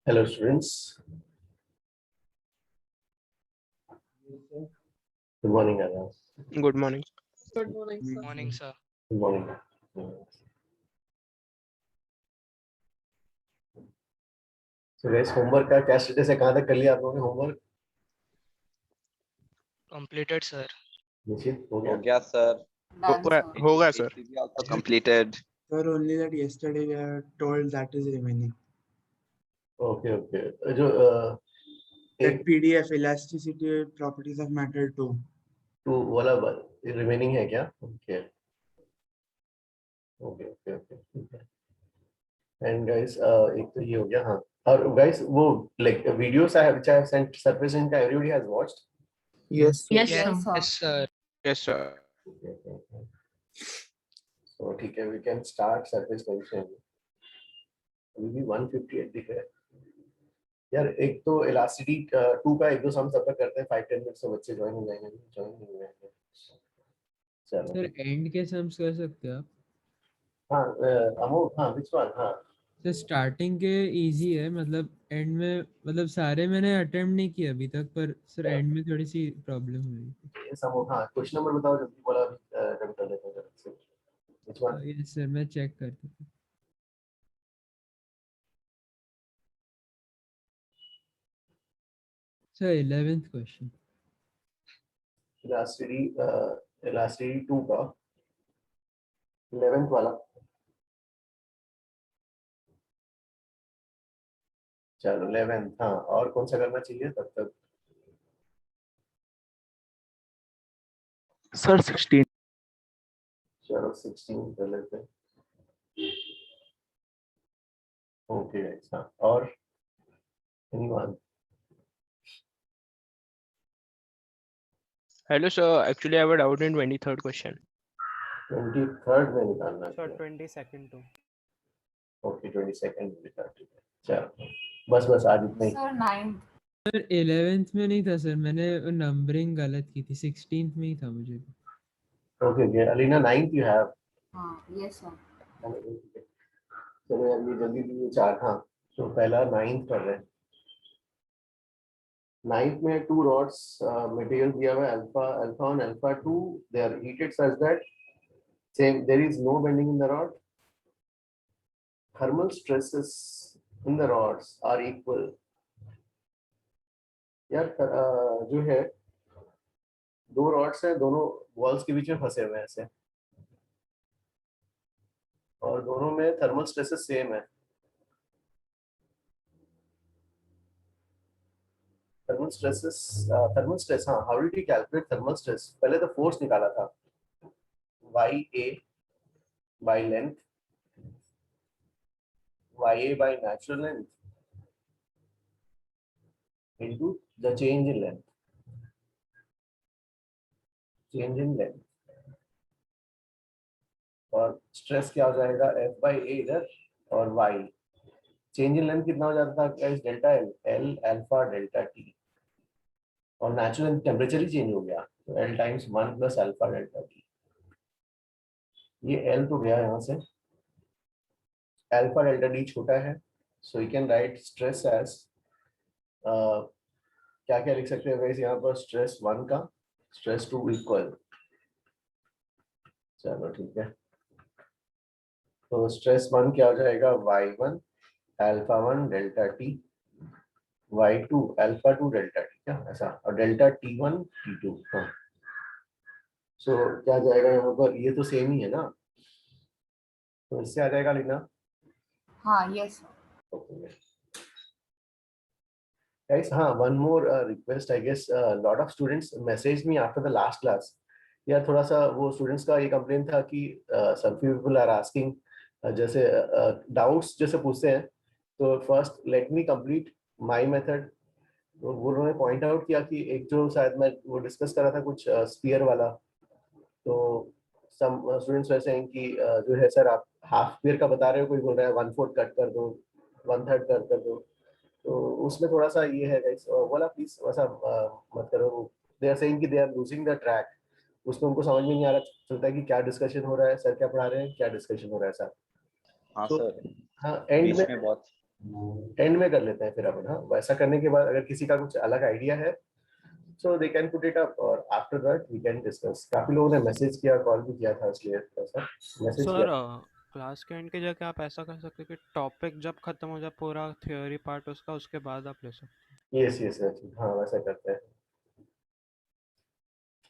Hello students. Good morning, Anna. Good morning. Good morning, sir. Morning, sir. Good morning. So guys, homework का क्या status है? कहाँ तक कर लिया आप लोगों ने homework? Completed, sir. निश्चित हो हो गया? गया सर. होगा sir. HCP also completed. Sir, only that yesterday we are told that is remaining. Okay, okay. जो That एक PDF elasticity properties of matter 2. To वाला remaining है क्या? Okay. Okay, okay, okay. ठीक है. And guys, एक तो ये हो गया हाँ. और guys वो like videos I have sent surface का everybody has watched. Yes. Yes, Yes, sir. sir. Yes, sir. Okay. So ठीक है, we can start surface tension. अभी भी 158 दिख रहा है यार. एक तो इलास्टिसिटी 2 का एक दो सम सब तक करते हैं. 5-10 मिनट से बच्चे ज्वाइन हो जाएंगे. चलो सर एंड के सम्स कर सकते हो आप. हाँ अमो हाँ which one हाँ सर स्टार्टिंग के इजी है, मतलब एंड में मतलब सारे मैंने अटेम्प्ट नहीं किए अभी तक, पर सर एंड में थोड़ी सी प्रॉब्लम हुई. ये समो हाँ क्वेश्चन नंबर बताओ जल्दी. बोला अभी कर लेते हैं जरा. which one यस सर, मैं चेक करता हूँ. Sir 11th question. इलास्टिसिटी 2 का 11th वाला. चलो 11th हाँ. और कौन सा करना चाहिए तब तक? Sir, 16. चलो 16 कर लेते हैं. ओके गाइस हाँ. और anyone? Hello, sir. Actually, I have a doubt in 23rd question. 23rd में निकालना Sir, है. 22nd too. ओके 22nd में निकाल. चलो बस आज इतना ही. Sir, 9th. सर 11th में नहीं था सर, मैंने नंबरिंग गलत की थी. 16th में ही था मुझे. Okay okay. Alina 9th you have. Yes, sir. चलो यार ये जल्दी दीजिए 4 हाँ. तो पहला 9th कर रहे हैं. 9th में 2 rods material दिया हुआ है alpha 1 alpha 2. They are heated such that same there is no bending in the rod. Thermal stresses in the rods are equal. यार जो है 2 rods है, दोनों walls के बीच में फंसे हुए हैं ऐसे, और दोनों में thermal stresses सेम है. thermal stress हाँ. how did we calculate thermal stress? पहले तो force निकाला था YA by length, YA by natural length into the change in length. और stress क्या हो जाएगा? F by A इधर और Y. चेंज इन लेंथ कितना हो जाता था guys? Delta L, L alpha delta T. और नेचुरल टेम्परेचर ही चेंज हो गया तो L times 1 plus alpha delta T. ये L तो गया यहाँ से. अल्फा डेल्टा T छोटा है, so you can write stress as क्या क्या लिख सकते हैं गाइस यहाँ पर? स्ट्रेस 1 का स्ट्रेस 2 इक्वल. चलो ठीक है. तो स्ट्रेस 1 क्या हो जाएगा? Y1 alpha 1 delta T, Y2 alpha 2 delta T. क्या ऐसा? और डेल्टा T1 T2 हाँ. सो क्या जाएगा यहाँ पर? ये तो सेम ही है ना, तो इससे आ जाएगा लेना. Yes, sir. Okay. Guys, one more request. I guess a lot of students messaged me after the last class. यार थोड़ा सा वो students का ये complaint था कि some few people are asking जैसे doubts जैसे पूछते हैं. तो first let me complete my method. तो वो उन्होंने point out किया कि एक जो शायद मैं वो discuss कर रहा था कुछ sphere वाला. तो some students वैसे हैं कि जो है सर आप half sphere का बता रहे हो, कोई बोल रहा है 1/4 कट कर दो, 1/3 कर दो. तो उसमें थोड़ा सा ये है गाइस, बोला प्लीज वैसा मत करो. दे आर सेइंग कि they are losing the track. उसमें उनको समझ में नहीं आ रहा चलता कि क्या डिस्कशन हो रहा है, सर क्या पढ़ा रहे हैं, क्या डिस्कशन हो रहा है सर. हाँ तो सर. हाँ एंड बीच में बहुत एंड में कर लेते हैं फिर अपन। हाँ, वैसा करने के बाद अगर किसी का कुछ अलग आइडिया है so they can put it up और after that we can discuss. काफी लोगों ने मैसेज किया, कॉल भी किया था, इसलिए ऐसा मैसेज सर किया। क्लास के एंड की जगह आप ऐसा कर सकते हैं कि टॉपिक जब खत्म हो जाए पूरा थ्योरी पार्ट उसका, उसके बाद आप ले सकते यस यस यस, हाँ वैसा करते हैं।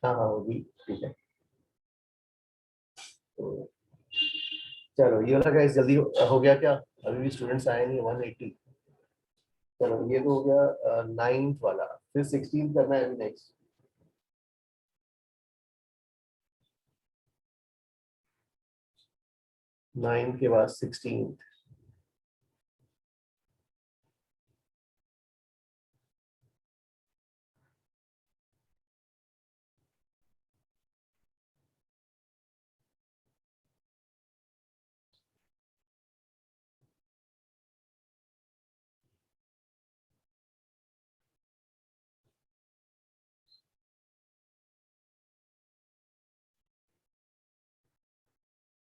हाँ हाँ, वो भी ठीक है। तो चलो ये वाला गाइस जल्दी हो गया क्या? अभी भी स्टूडेंट्स आए नहीं, 180। चलो ये तो हो गया 9th वाला, फिर 16 करना है अभी नेक्स्ट। 9 के बाद 16।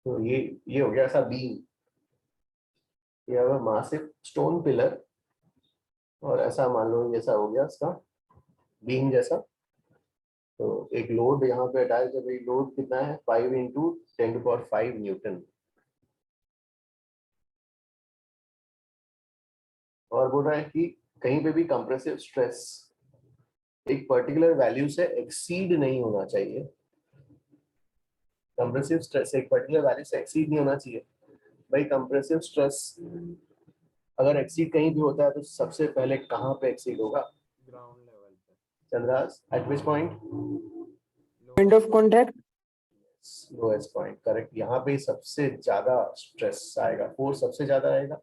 तो ये हो गया ऐसा बीम, ये होगा मासिव स्टोन पिलर, और ऐसा मान लो जैसा हो गया इसका बीम जैसा। तो एक लोड यहाँ पे अटैच है भाई, लोड कितना है 5 इंटू 10⁵ न्यूटन। और बोल रहा है कि कहीं पे भी कंप्रेसिव स्ट्रेस एक पर्टिकुलर वैल्यू से एक्सीड नहीं होना चाहिए। कंप्रेसिव स्ट्रेस एक पर्टिकुलर वैल्यू से एक्सीड नहीं होना चाहिए। भाई कंप्रेसिव स्ट्रेस अगर एक्सीड कहीं भी होता है तो सबसे पहले कहाँ पे एक्सीड होगा? ग्राउंड लेवल पे, Chandra's, eight which point? Point of contact. Lowest point, correct. यहाँ पे सबसे ज्यादा स्ट्रेस आएगा, फोर्स सबसे ज्यादा आएगा,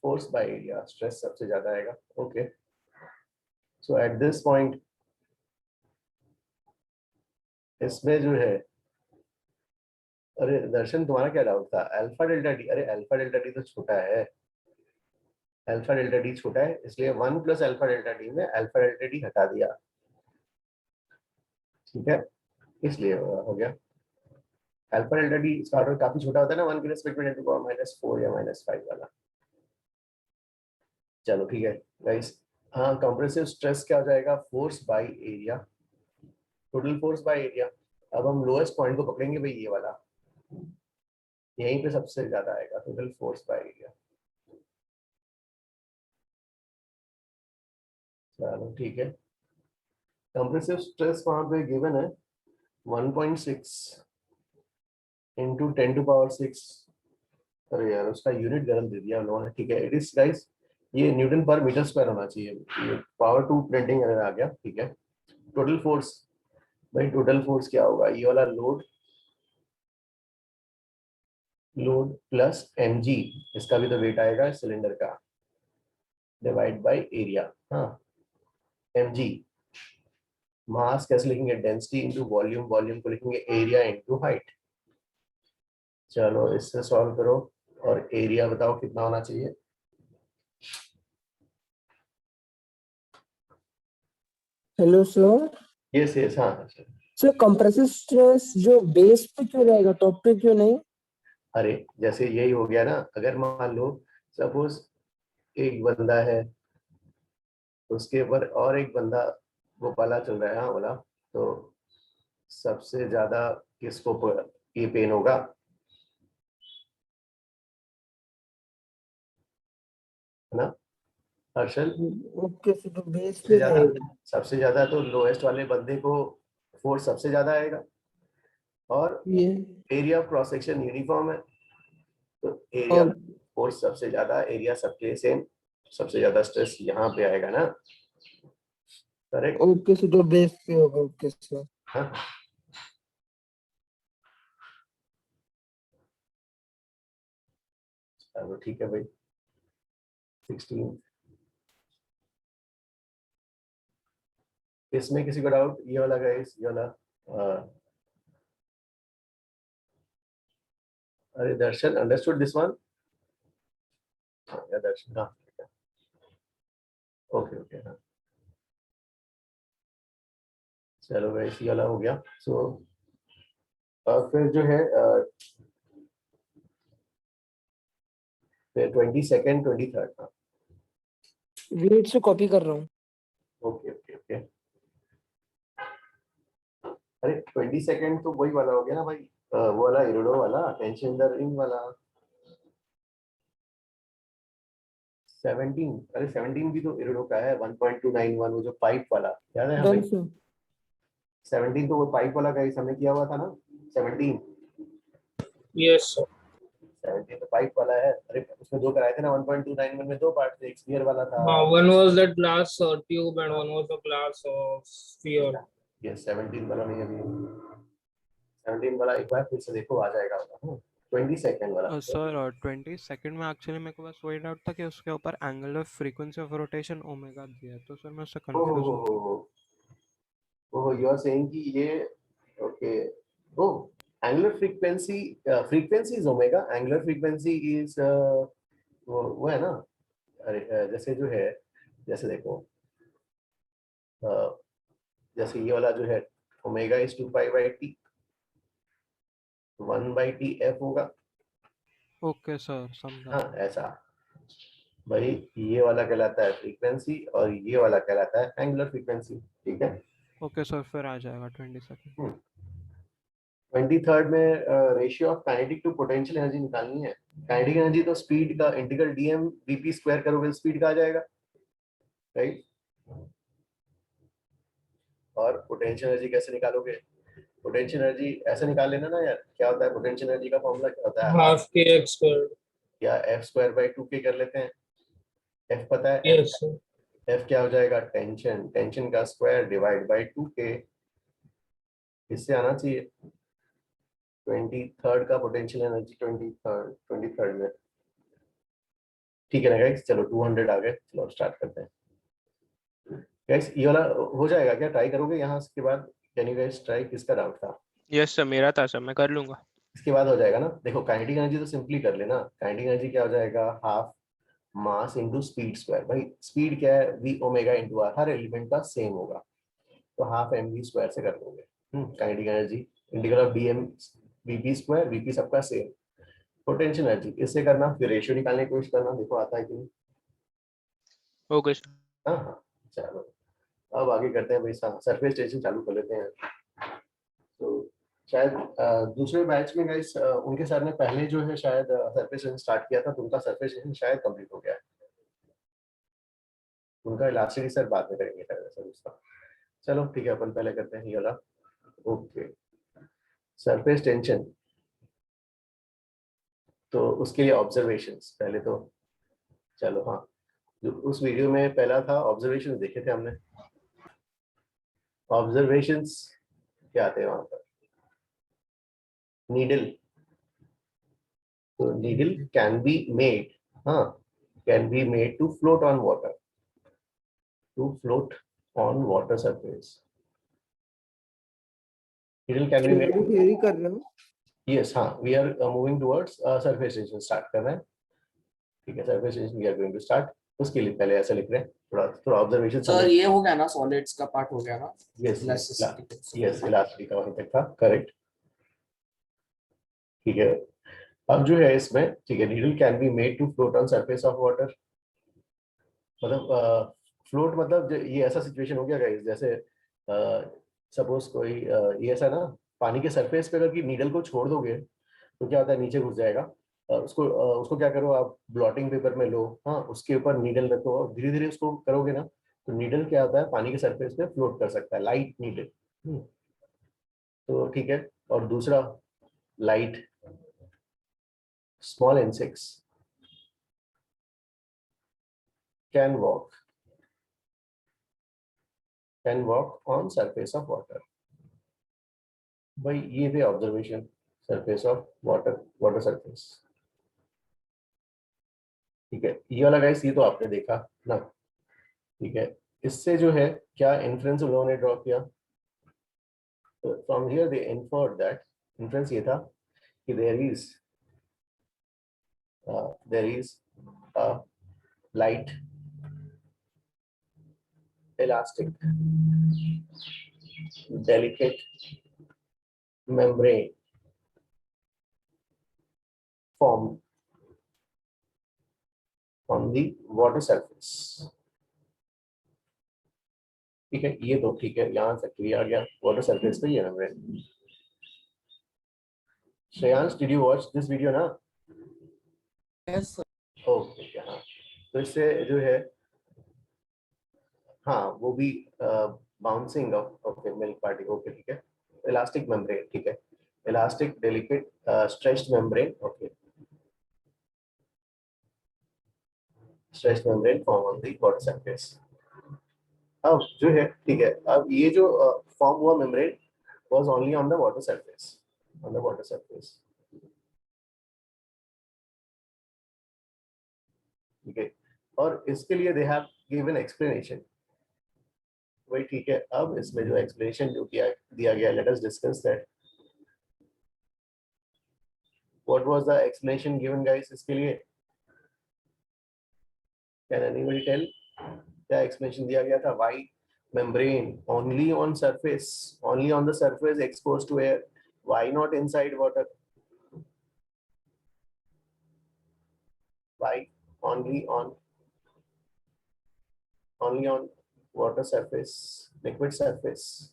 फोर्स बाय एरिया, स्ट्रेस सबसे ज्यादा आएगा। Okay, so at this point इसमें जो है, अरे दर्शन तुम्हारा क्या डाउट था? अल्फा डेल्टा डी, अरे अल्फा डेल्टा डी तो छोटा है, अल्फा डेल्टा डी छोटा है, इसलिए 1 प्लस अल्फा डेल्टा डी में अल्फा डेल्टा डी हटा दिया, ठीक है, इसलिए हो गया। अल्फा डेल्टा डी इसका ऑर्डर काफी छोटा होता है ना, 1 के रेस्पेक्ट में -4 या -5 वाला। चलो ठीक है गाइस। हाँ, कंप्रेसिव स्ट्रेस क्या हो जाएगा? Force by area, total force by area. अब हम लोएस्ट पॉइंट को पकड़ेंगे भाई, ये वाला, यहीं पे सबसे ज्यादा आएगा टोटल फोर्स बाय एरिया। चलो ठीक है, कंप्रेसिव स्ट्रेस वहां पे गिवन है 1.6 इंटू 10⁶। अरे यार उसका यूनिट गलत दे दिया उन्होंने, ठीक है। इट इज गाइस, ये न्यूटन पर मीटर स्क्वायर होना चाहिए, ये पावर टू प्रिंटिंग एरर आ गया, ठीक है। टोटल फोर्स, भाई टोटल फोर्स क्या होगा? ये वाला लोड, लोड प्लस mg, इसका भी तो वेट आएगा सिलेंडर का, डिवाइड बाय एरिया। हाँ, mg मास कैसे लिखेंगे? डेंसिटी इंटू वॉल्यूम, वॉल्यूम को लिखेंगे एरिया इंटू हाइट। चलो इससे सॉल्व करो और एरिया बताओ कितना होना चाहिए। Hello sir. यस यस, हाँ सर कंप्रेसिव स्ट्रेस जो बेस पे क्यों रहेगा, टॉप पे क्यों नहीं? अरे जैसे यही हो गया ना, अगर मान लो सपोज एक बंदा है, उसके ऊपर और एक बंदा वो पाला चल रहा है, हाँ बोला, तो सबसे ज्यादा किसको ये पेन होगा? है ना हर्षल? ओके सर, तो बेस पे रहेगा। सबसे ज्यादा तो लोएस्ट वाले बंदे को फोर्स सबसे ज्यादा आएगा, और ये area of cross section uniform है, तो एरिया और फोर्स सबसे ज्यादा, एरिया सबके सेम, सबसे ज्यादा स्ट्रेस यहाँ पे आएगा ना, करेक्ट। ओके सर, तो बेस पे होगा। Okay sir. हाँ चलो ठीक है भाई, 16। इसमें किसी को डाउट? ये वाला गाइस, ये वाला अरे दर्शन अंडरस्टूड दिस वन? या दर्शन, हाँ ओके ओके, हाँ चलो गाइस ये वाला हो गया। सो फिर जो है फिर 22nd 23rd, हाँ वेट से कॉपी कर रहा हूँ। Okay okay okay. अरे 20 सेकंड तो वही वाला हो गया ना भाई, वो वाला इरोडो वाला, टेंशन द रिंग वाला। 17, अरे 17 भी तो इरोडो का है, 1.291, वो जो पाइप वाला, याद है डन हमें? सर। 17 तो वो पाइप वाला का ही हमने किया हुआ था ना, 17। Yes, sir. 17 तो पाइप वाला है। अरे उसमें दो कराए थे ना, 1.291 में दो पार्ट थे, एक स्फीयर वाला था। One was that glass tube and one was the glass sphere. ये 17 वाला नहीं, अभी 17 वाला एक बार फिर से देखो, आ जाएगा होगा 20 सेकंड वाला। सर 20 सेकंड में एक्चुअली मेरे को बस वही डाउट था कि उसके ऊपर angle of frequency of rotation omega दिया है, तो सर मैं उससे कंफ्यूज हूँ। ओह, यू आर सेइंग कि ये, okay, oh, angular frequency, frequency is omega, angular frequency is वो है ना। अरे जैसे जो है, जैसे देखो, जैसे ये वाला जो है, ओमेगा इज 2 पाई/t, 1/t f होगा। ओके सर, समझा। हाँ, ऐसा भाई, ये वाला कहलाता है फ्रीक्वेंसी और ये वाला कहलाता है एंगुलर फ्रीक्वेंसी, ठीक है। ओके सर, फिर आ जाएगा 20 सेकंड। 23rd में ratio of kinetic to potential energy निकालनी है। काइनेटिक एनर्जी तो स्पीड का इंटीग्रल dm vp स्क्वायर करोगे स्पीड का आ जाएगा, राइट। और पोटेंशियल एनर्जी कैसे निकालोगे? पोटेंशियल एनर्जी ऐसे निकाल लेना ना यार, क्या होता है पोटेंशियल एनर्जी का फॉर्मूला, क्या होता है? Half kx squared. या f²/2k कर लेते हैं। f पता है? Yes, sir. f क्या हो जाएगा? टेंशन, टेंशन का स्क्वायर डिवाइड बाय 2k। इससे आना चाहिए 23rd का पोटेंशियल एनर्जी, 23rd में, ठीक है ना गाइस? चलो 200 आ गए, चलो स्टार्ट करते हैं गाइस। ये वाला हो जाएगा क्या? ट्राई करोगे यहाँ के बाद? Can you guys try? किसका डाउट था? यस सर, मेरा था सर, मैं कर लूंगा। इसके बाद हो जाएगा ना। देखो काइनेटिक एनर्जी तो सिंपली कर लेना। काइनेटिक एनर्जी क्या हो जाएगा? Half mass into speed square. भाई स्पीड क्या है? v ओमेगा इनटू r, हर एलिमेंट का सेम होगा, तो हाफ mv स्क्वायर से कर दोगे। Kinetic energy integral of dm vp square, vp सबका सेम। पोटेंशियल एनर्जी इससे करना, फिर रेशियो निकालने की कोशिश करना, देखो आता है कि नहीं। Okay sir. हाँ हाँ, चलो अब आगे करते हैं भाई, सरफेस टेंशन चालू कर लेते हैं। तो शायद दूसरे बैच में गाइस उनके सर ने पहले जो है शायद सरफेस टेंशन स्टार्ट किया था, तो उनका सरफेस टेंशन शायद कंप्लीट हो गया है। उनका इलास्टिक सर बाद में करेंगे शायद, ऐसा कुछ था। चलो ठीक है, अपन पहले करते हैं ये वाला। ओके, सरफेस टेंशन, तो उसके लिए ऑब्जर्वेशंस पहले तो, चलो हाँ, जो उस वीडियो में पहला था ऑब्जर्वेशंस देखे थे हमने। ऑब्जर्वेशंस क्या आते हैं वहां पर? नीडल, तो नीडल कैन बी मेड, हाँ, can be made to float on water, to float on water surface. Needle can be made, theory कर रहे हो? यस हाँ, we are moving towards surface tension start कर रहे हैं, ठीक है। Surface tension we are going to start. उसके लिए पहले ऐसा लिख रहे हैं, थोड़ा थोड़ा ऑब्जर्वेशन। सर ये हो गया ना, सॉलिड्स का पार्ट हो गया ना? Yes Elasticity. यस, इलास्टिक का वहीं तक था, करेक्ट, ठीक है। अब जो है इसमें, ठीक है, needle can be made to float on surface of water. मतलब फ्लोट मतलब ये ऐसा सिचुएशन हो गया गाइस, जैसे सपोज कोई ये ऐसा ना, पानी के सरफेस पे अगर की नीडल को छोड़ दोगे तो क्या होता है, नीचे घुस जाएगा। उसको क्या करो आप, ब्लॉटिंग पेपर में लो, हाँ, उसके ऊपर नीडल रखो और धीरे धीरे उसको करोगे ना, तो नीडल क्या होता है, पानी के सरफेस पे फ्लोट कर सकता है, लाइट नीडल। तो ठीक है। और दूसरा, light small insects can walk on surface of water. भाई ये थे observation, surface of water surface, ठीक है। ये वाला गाइस ये तो आपने देखा ना, ठीक है। इससे जो है क्या इन्फ्रेंस उन लोगों ने ड्रॉ किया, from here they inferred that, inference ये था कि there is a light elastic delicate membrane formed on the water surface, ठीक है, ये तो ठीक है, यहाँ तक क्लियर आ गया, वाटर सरफेस पे ये membrane. Shreyansh, did you watch this video ना? Yes sir. ओके, हाँ, तो इससे जो है, हाँ वो भी bouncing off milk particle, okay ठीक है। इलास्टिक मेम्ब्रेन, ठीक है, elastic delicate stretched membrane, okay, stretched membrane form on the water surface. अब जो है, ठीक है, अब ये जो फॉर्म हुआ membrane was only on the water surface, on the water surface, ठीक है, और इसके लिए दे हैव गिवन एक्सप्लेनेशन, वही ठीक है। अब इसमें जो एक्सप्लेनेशन जो दिया गया, let us discuss that. What was the explanation given guys इसके लिए? कैन एनीबॉडी टेल क्या एक्सप्लेनेशन दिया गया था? Why membrane only on surface, only on the surface exposed to air, why not inside water? Why only on water surface, liquid surface?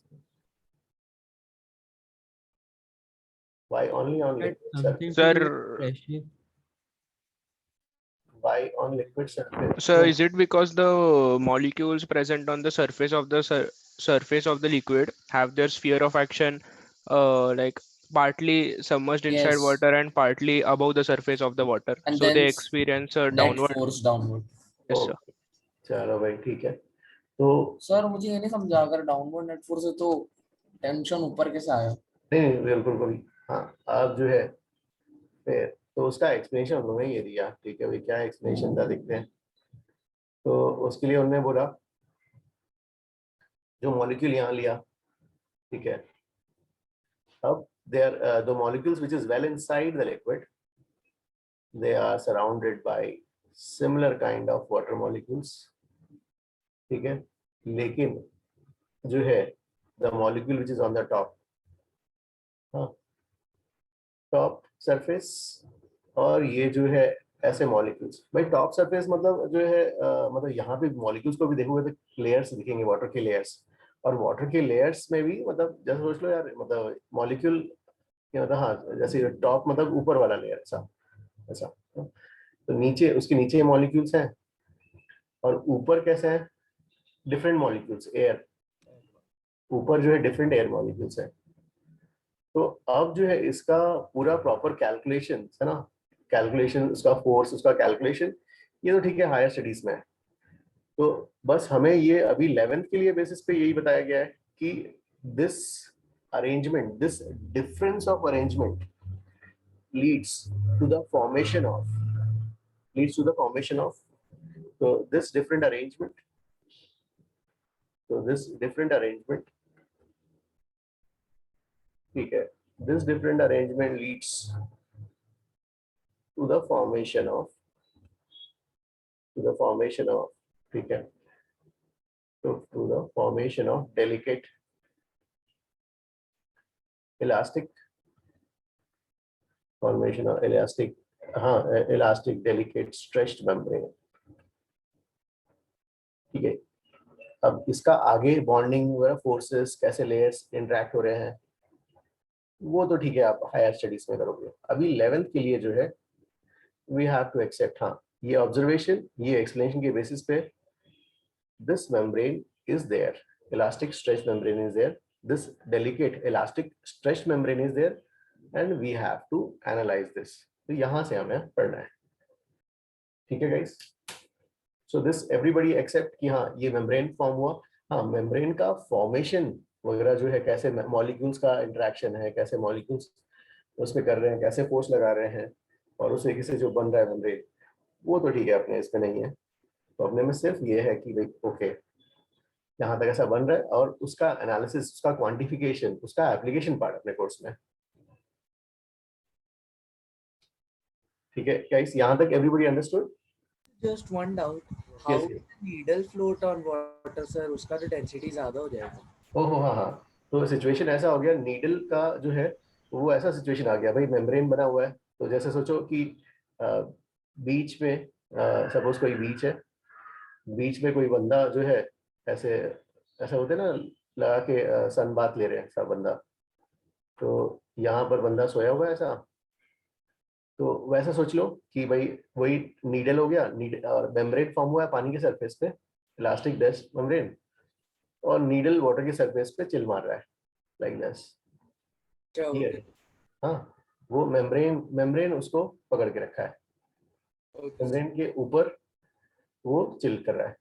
Why only on Had liquid something surface? to do with Sir, pressure. Why on liquid surface? sir, is it because the molecules present on the surface of the surface of the liquid have their sphere of action, like partly submerged inside Yes. water and partly above the surface of the water, And so then they experience a net downward? force downward. Yes, sir. Okay, चलो भाई ठीक है। तो sir मुझे ये नहीं समझा, अगर डाउनवर्ड नेट फोर्स है तो टेंशन ऊपर कैसे आया? नहीं बिल्कुल कभी, हाँ अब जो है फिर तो उसका एक्सप्लेनेशन उन्होंने ये दिया, ठीक है भाई, क्या एक्सप्लेनेशन था देखते हैं। तो उसके लिए उन्होंने बोला, जो मॉलिक्यूल यहाँ लिया, ठीक है, अब they are the molecules which is well inside the liquid, they are surrounded by similar kind of water molecules, ठीक है, लेकिन जो है the molecule which is on the top, हाँ, टॉप सरफेस, और ये जो है ऐसे मॉलिक्यूल्स, भाई टॉप सरफेस मतलब जो है मतलब यहाँ पे मॉलिक्यूल्स को भी देखोगे तो लेयर्स दिखेंगे, वाटर के लेयर्स, और वाटर के लेयर्स में भी मतलब जैसे सोच लो यार, मतलब मॉलिक्यूल मतलब, हाँ जैसे टॉप मतलब ऊपर वाला लेयर, ऐसा ऐसा, तो नीचे उसके नीचे मॉलिक्यूल्स हैं, और ऊपर कैसे हैं, डिफरेंट मॉलिक्यूल्स, एयर, ऊपर जो है डिफरेंट एयर मॉलिक्यूल्स हैं। तो अब जो है इसका पूरा प्रॉपर कैलकुलेशन है ना, कैलकुलेशन, उसका फोर्स, उसका कैलकुलेशन, ये तो ठीक है हायर स्टडीज में है। तो बस हमें ये अभी 11th के लिए बेसिस पे यही बताया गया है कि this arrangement, this difference of arrangement leads to the formation of, so this different arrangement, ठीक है, this different arrangement leads to the formation of, ठीक है, to the formation of delicate elastic, formation of elastic, हाँ elastic delicate stretched membrane, ठीक है। अब इसका आगे बॉन्डिंग वगैरह फोर्सेस, कैसे लेयर्स इंटरेक्ट हो रहे हैं, वो तो ठीक है आप हायर स्टडीज में करोगे। अभी 11th के लिए जो है वी हैव टू एक्सेप्ट, हाँ ये ऑब्जर्वेशन, ये एक्सप्लेनेशन के बेसिस पे, this membrane is there, elastic stretch membrane is there, this delicate elastic stretch membrane is there, and we have to analyse this. तो यहाँ से हमें पढ़ना है, ठीक है guys. So this everybody accept कि हाँ ये मेम्ब्रेन फॉर्म हुआ। हाँ, मेम्ब्रेन का फॉर्मेशन वगैरह जो है, कैसे मॉलिक्यूल्स का इंटरेक्शन है, कैसे मॉलिक्यूल्स उसमें कर रहे हैं, कैसे फोर्स लगा रहे हैं, और उस तरीके से जो बन रहा है मेम्ब्रेन, वो तो ठीक है अपने इसमें नहीं है। तो अपने में सिर्फ ये है कि भाई ओके यहाँ तक ऐसा बन रहा है, और उसका एनालिसिस, उसका क्वांटिफिकेशन, उसका एप्लीकेशन पार्ट अपने कोर्स में, ठीक है गाइस, यहाँ तक everybody understood? Just one doubt. How Yes, will the needle float on water, sir? उसका तो डेंसिटी ज्यादा हो जाएगा। ओहो हाँ हाँ, तो सिचुएशन ऐसा हो गया, नीडल का जो है वो ऐसा सिचुएशन आ गया भाई, मेम्ब्रेन बना हुआ है, तो जैसे सोचो कि बीच में, सपोज कोई बीच है, बीच में कोई बंदा जो है ऐसे ऐसा होता है ना, लगा के सन बात ले रहे हैं सब बंदा, तो यहाँ पर बंदा सोया हुआ है ऐसा, तो वैसा सोच लो कि भाई वही नीडल हो गया, और मेम्ब्रेन फॉर्म हुआ है पानी के सरफेस पे, इलास्टिक डस्ट मेम्ब्रेन, और नीडल वाटर के सरफेस पे चिल मार रहा है लाइक दिस। ओके हाँ, वो मेम्ब्रेन उसको पकड़ के रखा है, ओके मेम्ब्रेन के ऊपर वो चिल कर रहा है।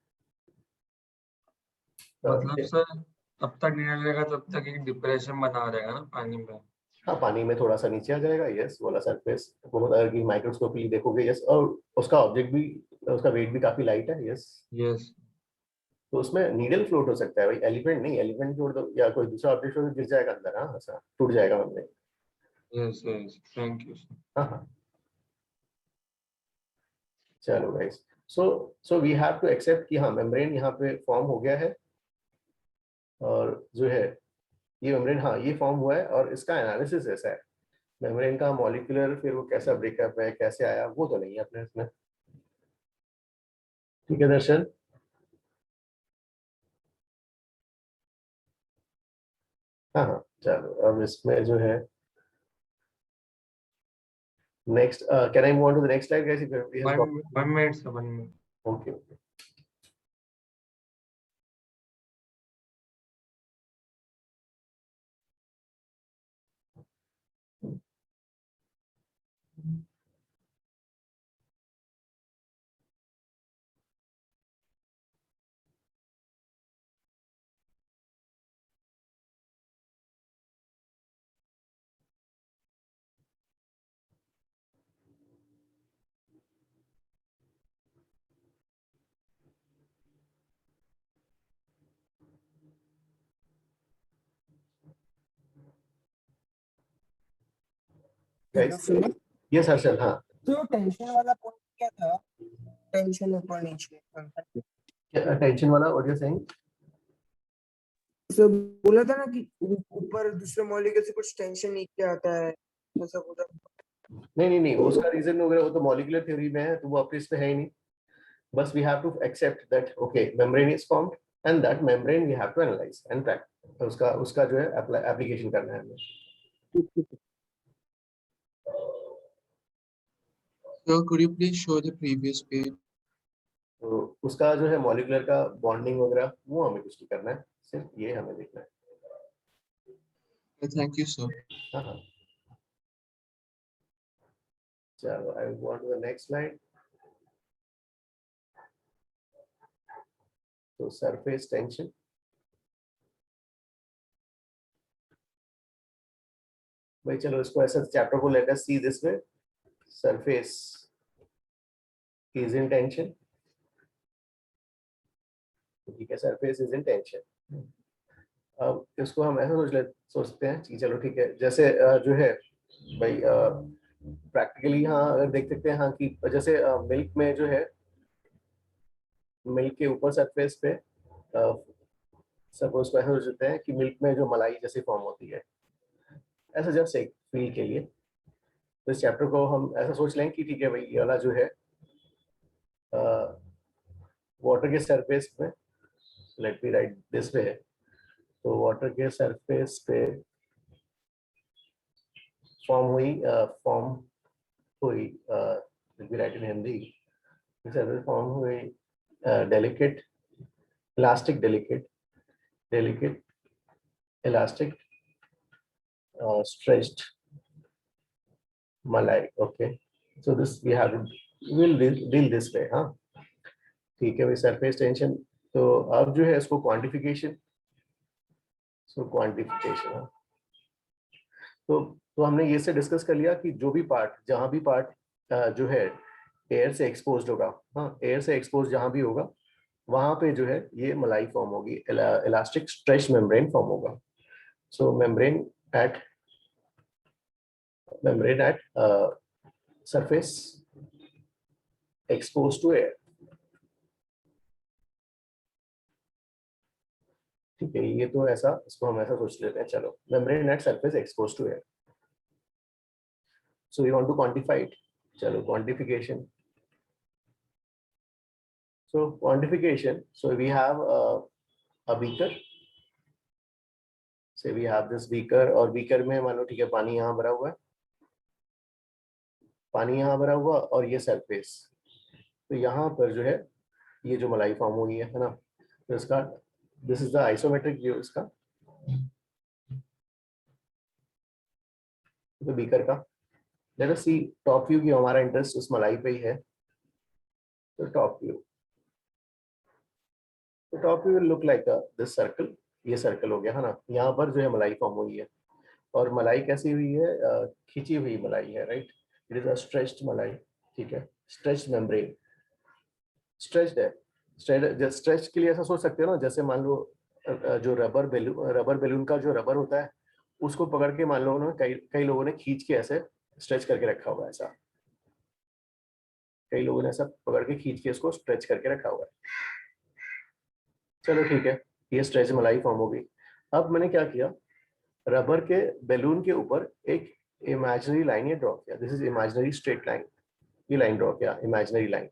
मतलब सर तब तक नहीं लगेगा तब तक एक डिप्रेशन बना रहेगा ना पानी में। हाँ, पानी में थोड़ा सा नीचे आ जाएगा, यस, वाला सरफेस बहुत, अगर की माइक्रोस्कोपी देखोगे, यस, और उसका ऑब्जेक्ट भी, उसका वेट भी काफी लाइट है, यस। यस तो उसमें नीडल फ्लोट हो सकता है भाई, एलिफेंट नहीं, एलिफेंट छोड़ दो, या कोई दूसरा ऑब्जेक्ट हो तो गिर जाएगा अंदर, हाँ ऐसा टूट जाएगा हमने। Yes yes thank you sir. हाँ हाँ, चलो guys, so we have to accept कि हाँ मेम्ब्रेन यहाँ पे फॉर्म हो गया है, और जो है ये मेम्ब्रेन, हाँ ये फॉर्म हुआ है, और इसका एनालिसिस ऐसा है, मेम्ब्रेन का मॉलिक्यूलर फिर वो कैसा ब्रेकअप है, कैसे आया, वो तो नहीं है अपने इसमें। ठीक है दर्शन। हाँ हाँ, चलो अब इसमें जो है next, can I move on to the next slide guys, if everybody has got. 1 minute sir 1 minute। Okay okay. Hello guys, सुनो, यस हर्षल, हाँ। तो टेंशन वाला पॉइंट क्या था? टेंशन ऊपर नीचे टेंशन वाला व्हाट यू सेइंग? तो बोला था ना कि ऊपर दूसरे मॉलिक्यूल से कुछ टेंशन नीचे आता है, ऐसा कुछ। नहीं नहीं नहीं, उसका रीजन वगैरह वो तो मॉलिक्यूलर थ्योरी में है, तो वो अपने इस पे है ही नहीं। बस we have to accept that okay membrane is formed, and that membrane we have to analyse and track, उसका उसका जो है एप्लीकेशन करना है हमें। So could you please show the previous page? तो उसका जो है मॉलिक्यूलर का बॉन्डिंग वगैरह वो हमें कुछ नहीं करना है, सिर्फ ये हमें देखना है। Thank you, sir. हाँ हाँ, चलो I will go on to the next slide. तो सरफेस टेंशन, भाई चलो इसको ऐसा चैप्टर को let us see this way, surface is in tension, ठीक है, सरफेस इज इन टेंशन। अब इसको हम ऐसा सोचते हैं कि चलो ठीक है, जैसे जो है भाई प्रैक्टिकली हाँ अगर देख सकते हैं, हाँ कि जैसे मिल्क में जो है, मिल्क के ऊपर सरफेस पे सपोज को ऐसा सोचते हैं कि मिल्क में जो मलाई जैसी फॉर्म होती है, ऐसा जस्ट एक फील के लिए, तो इस चैप्टर को हम ऐसा सोच लें कि ठीक है भाई ये वाला जो है वाटर के सरफेस में, let me right this way, तो वाटर के सरफेस पे फॉर्म हुई लेट मी राइट इन हिंदी, सरफेस फॉर्म हुई delicate elastic stretched malai, okay, so this we have to will deal this way, हाँ ठीक है भाई, सरफेस टेंशन। तो अब जो है इसको क्वांटिफिकेशन, हाँ तो हमने ये से डिस्कस कर लिया कि जो भी पार्ट, जहां भी पार्ट जो है एयर से एक्सपोज्ड होगा, हाँ एयर से एक्सपोज जहां भी होगा, वहां पे जो है ये मलाई फॉर्म होगी, इलास्टिक स्ट्रेच मेम्ब्रेन फॉर्म होगा। So membrane at surface expose to air, ठीक है, ये तो ऐसा, इसको हम ऐसा सोच लेते हैं, चलो membrane at surface expose to air, so we want to quantify it, चलो quantification. So quantification, so we have a beaker. Say we have this beaker और beaker में मान लो ठीक है पानी यहाँ भरा हुआ है, पानी यहाँ भरा हुआ और ये सरफेस, तो यहाँ पर जो है ये जो मलाई फॉर्म हुई है ना, तो इसका this is the isometric view इसका, तो बीकर का। लेट अस सी टॉप व्यू की, हमारा इंटरेस्ट उस मलाई पे ही है, तो टॉप व्यू, तो top view will look like this circle, ये सर्कल हो गया है ना, यहाँ पर जो है मलाई फॉर्म हुई है, और मलाई कैसी हुई है, खींची हुई मलाई है, right, it is a stretched मलाई, ठीक है, स्ट्रेच्ड मेम्ब्रेन, स्ट्रेच्ड है। स्ट्रेच के लिए ऐसा सोच सकते हो ना, जैसे मान लो जो रबर बैलून का जो रबर होता है उसको पकड़ के मान लो ना कई लोगों ने खींच के ऐसे स्ट्रेच करके रखा हुआ है, ऐसा कई लोगों ने ऐसा पकड़ के खींच के इसको स्ट्रेच करके रखा हुआ है। चलो ठीक है, ये स्ट्रेच मलाई फॉर्म हो गई। अब मैंने क्या किया, रबर के बैलून के ऊपर एक इमेजिनरी लाइन ये ड्रॉ किया, this is imaginary straight line, ये लाइन ड्रॉ किया, इमेजिनरी लाइन।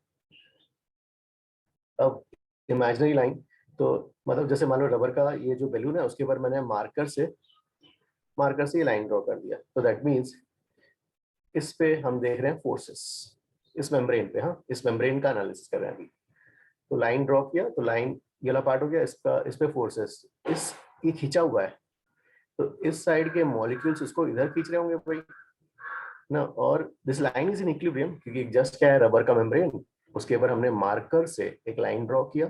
अब इमेजिनरी लाइन तो मतलब जैसे मान लो रबर का ये जो बैलून है उसके ऊपर मैंने मार्कर से ये लाइन ड्रॉ कर दिया, तो दैट मीन्स इस पे हम देख रहे हैं फोर्सेस, इस मेम्ब्रेन पे, हाँ इस मेम्ब्रेन का एनालिसिस कर रहे हैं अभी। तो लाइन ड्रॉ किया, तो लाइन ये वाला पार्ट हो गया, इसका इस पे फोर्सेस, इस ये खींचा हुआ है, तो इस साइड के मॉलिक्यूल्स इसको इधर खींच रहे होंगे भाई ना, और this line is in equilibrium, क्योंकि जस्ट क्या है रबर का मेम्ब्रेन, उसके ऊपर हमने मार्कर से एक लाइन ड्रॉ किया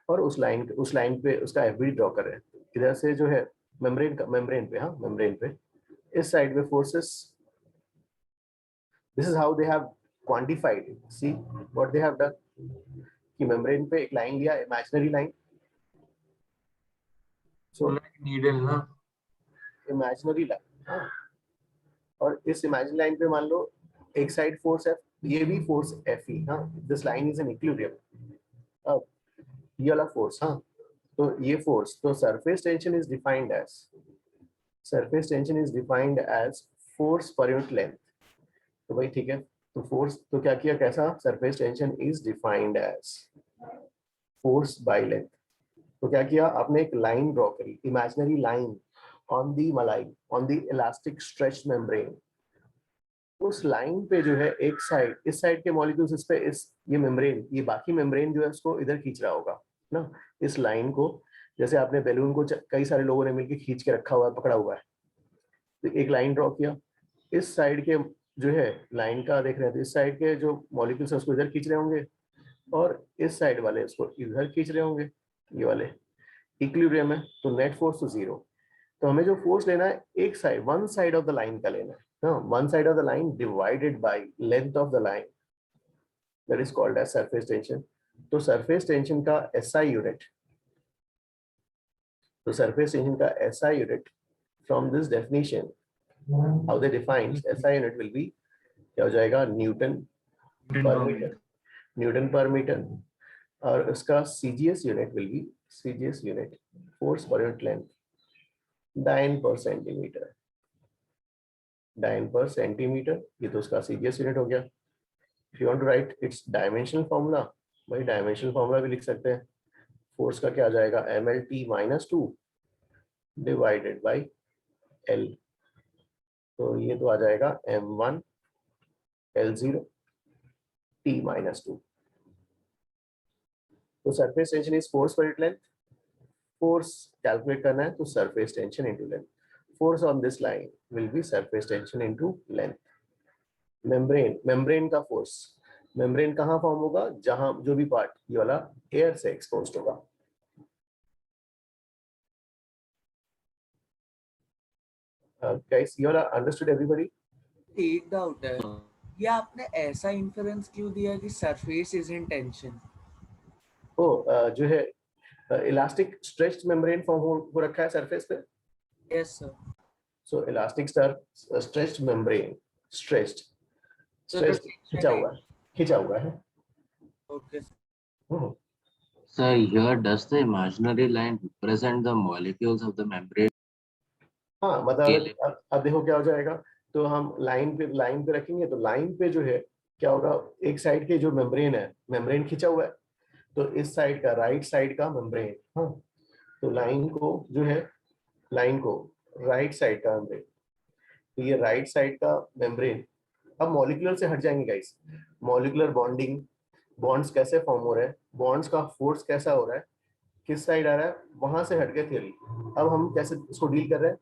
और उस लाइन पे उसका एफबी ड्रॉ कर रहे हैं, इधर से जो है मेम्ब्रेन पे, हाँ मेम्ब्रेन पे इस साइड पे forces, this is how they have quantified, see what they have done, कि मेम्ब्रेन पे एक लाइन लिया, इमेजिनरी लाइन, सो नीडल ना, इमेजिनरी लाइन, हाँ, और इस इमेजिनरी लाइन पे मान लो एक साइड फोर्स एफ, ये भी फोर्स एफ ही, हाँ this line is in equilibrium. अब ये वाला फोर्स, हाँ तो ये फोर्स, तो surface tension is defined as force per unit length, तो भाई ठीक है, तो फोर्स तो क्या किया, कैसा, surface tension is defined as force by length, तो क्या किया आपने, एक लाइन ड्रॉ करी, imaginary line on the malai, on the elastic stretched membrane, उस लाइन पे जो है एक साइड, इस साइड के मॉलिक्यूल्स इस पे, इस ये मेम्ब्रेन, ये बाकी मेम्ब्रेन जो है उसको इधर खींच रहा होगा ना, इस लाइन को, जैसे आपने बैलून को कई सारे लोगों ने मिलकर खींच के रखा हुआ है, पकड़ा हुआ है, तो एक लाइन ड्रॉ किया, इस साइड के जो है लाइन का देख रहे हैं, तो इस साइड के जो मॉलिक्यूल्स है उसको इधर खींच रहे होंगे और इस साइड वाले उसको इधर खींच रहे होंगे, ये वाले इक्विलिब्रियम है, तो नेट फोर्स तो जीरो। तो हमें जो फोर्स लेना है एक side, one side of the line का लेना है, one side of the line divided by length of the line, that is called as surface tension. तो surface tension का SI unit, तो surface tension का SI unit from this definition, how they define SI unit will be क्या हो जाएगा, Newton पर metre, और उसका CGS unit will be CGS unit, force per unit length, dyne per centimetre, dyne per centimetre, ये तो उसका CGS यूनिट हो गया। If you want to write its dimensional formula, भाई डायमेंशनल फॉर्मूला भी लिख सकते हैं, फोर्स का क्या आ जाएगा, MLT-2 डिवाइडेड बाय L, तो ये तो आ जाएगा M1 L0 T-2। तो surface tension is force per unit length, force calculate करना है तो surface tension into length, force on this line will be surface tension into length. Membrane का force, membrane कहाँ फॉर्म होगा, जहां जो भी पार्ट ये वाला एयर से एक्सपोज्ड होगा। Guys, you all understood everybody? एक डाउट है, ये आपने ऐसा इन्फरेंस क्यों दिया कि सरफेस इज इन टेंशन? जो है इलास्टिक स्ट्रेच्ड मेम्ब्रेन फॉर्म हो रखा है सरफेस पे। Yes sir. So elastic stretched membrane, stretched खिंचा हुआ है। Okay. Sir, here does the imaginary line represent the molecules of the membrane? हाँ मतलब अब देखो क्या हो जाएगा, तो हम लाइन पे रखेंगे, तो लाइन पे जो है क्या होगा, एक साइड के जो मेम्ब्रेन है, मेम्ब्रेन खिंचा हुआ है, तो इस साइड का, राइट साइड का मेम्ब्रेन, हाँ तो लाइन को जो है, लाइन को राइट साइड का मेम्ब्रेन, तो ये राइट साइड का मेम्ब्रेन। अब मॉलिक्यूलर से हट जाएंगे गाइस, मॉलिक्यूलर बॉन्डिंग, बॉन्ड्स कैसे फॉर्म हो रहे हैं, बॉन्ड्स का फोर्स कैसा हो रहा है, किस साइड आ रहा है, वहां से हट के थ्योरी। अब हम कैसे इसको डील कर रहे हैं,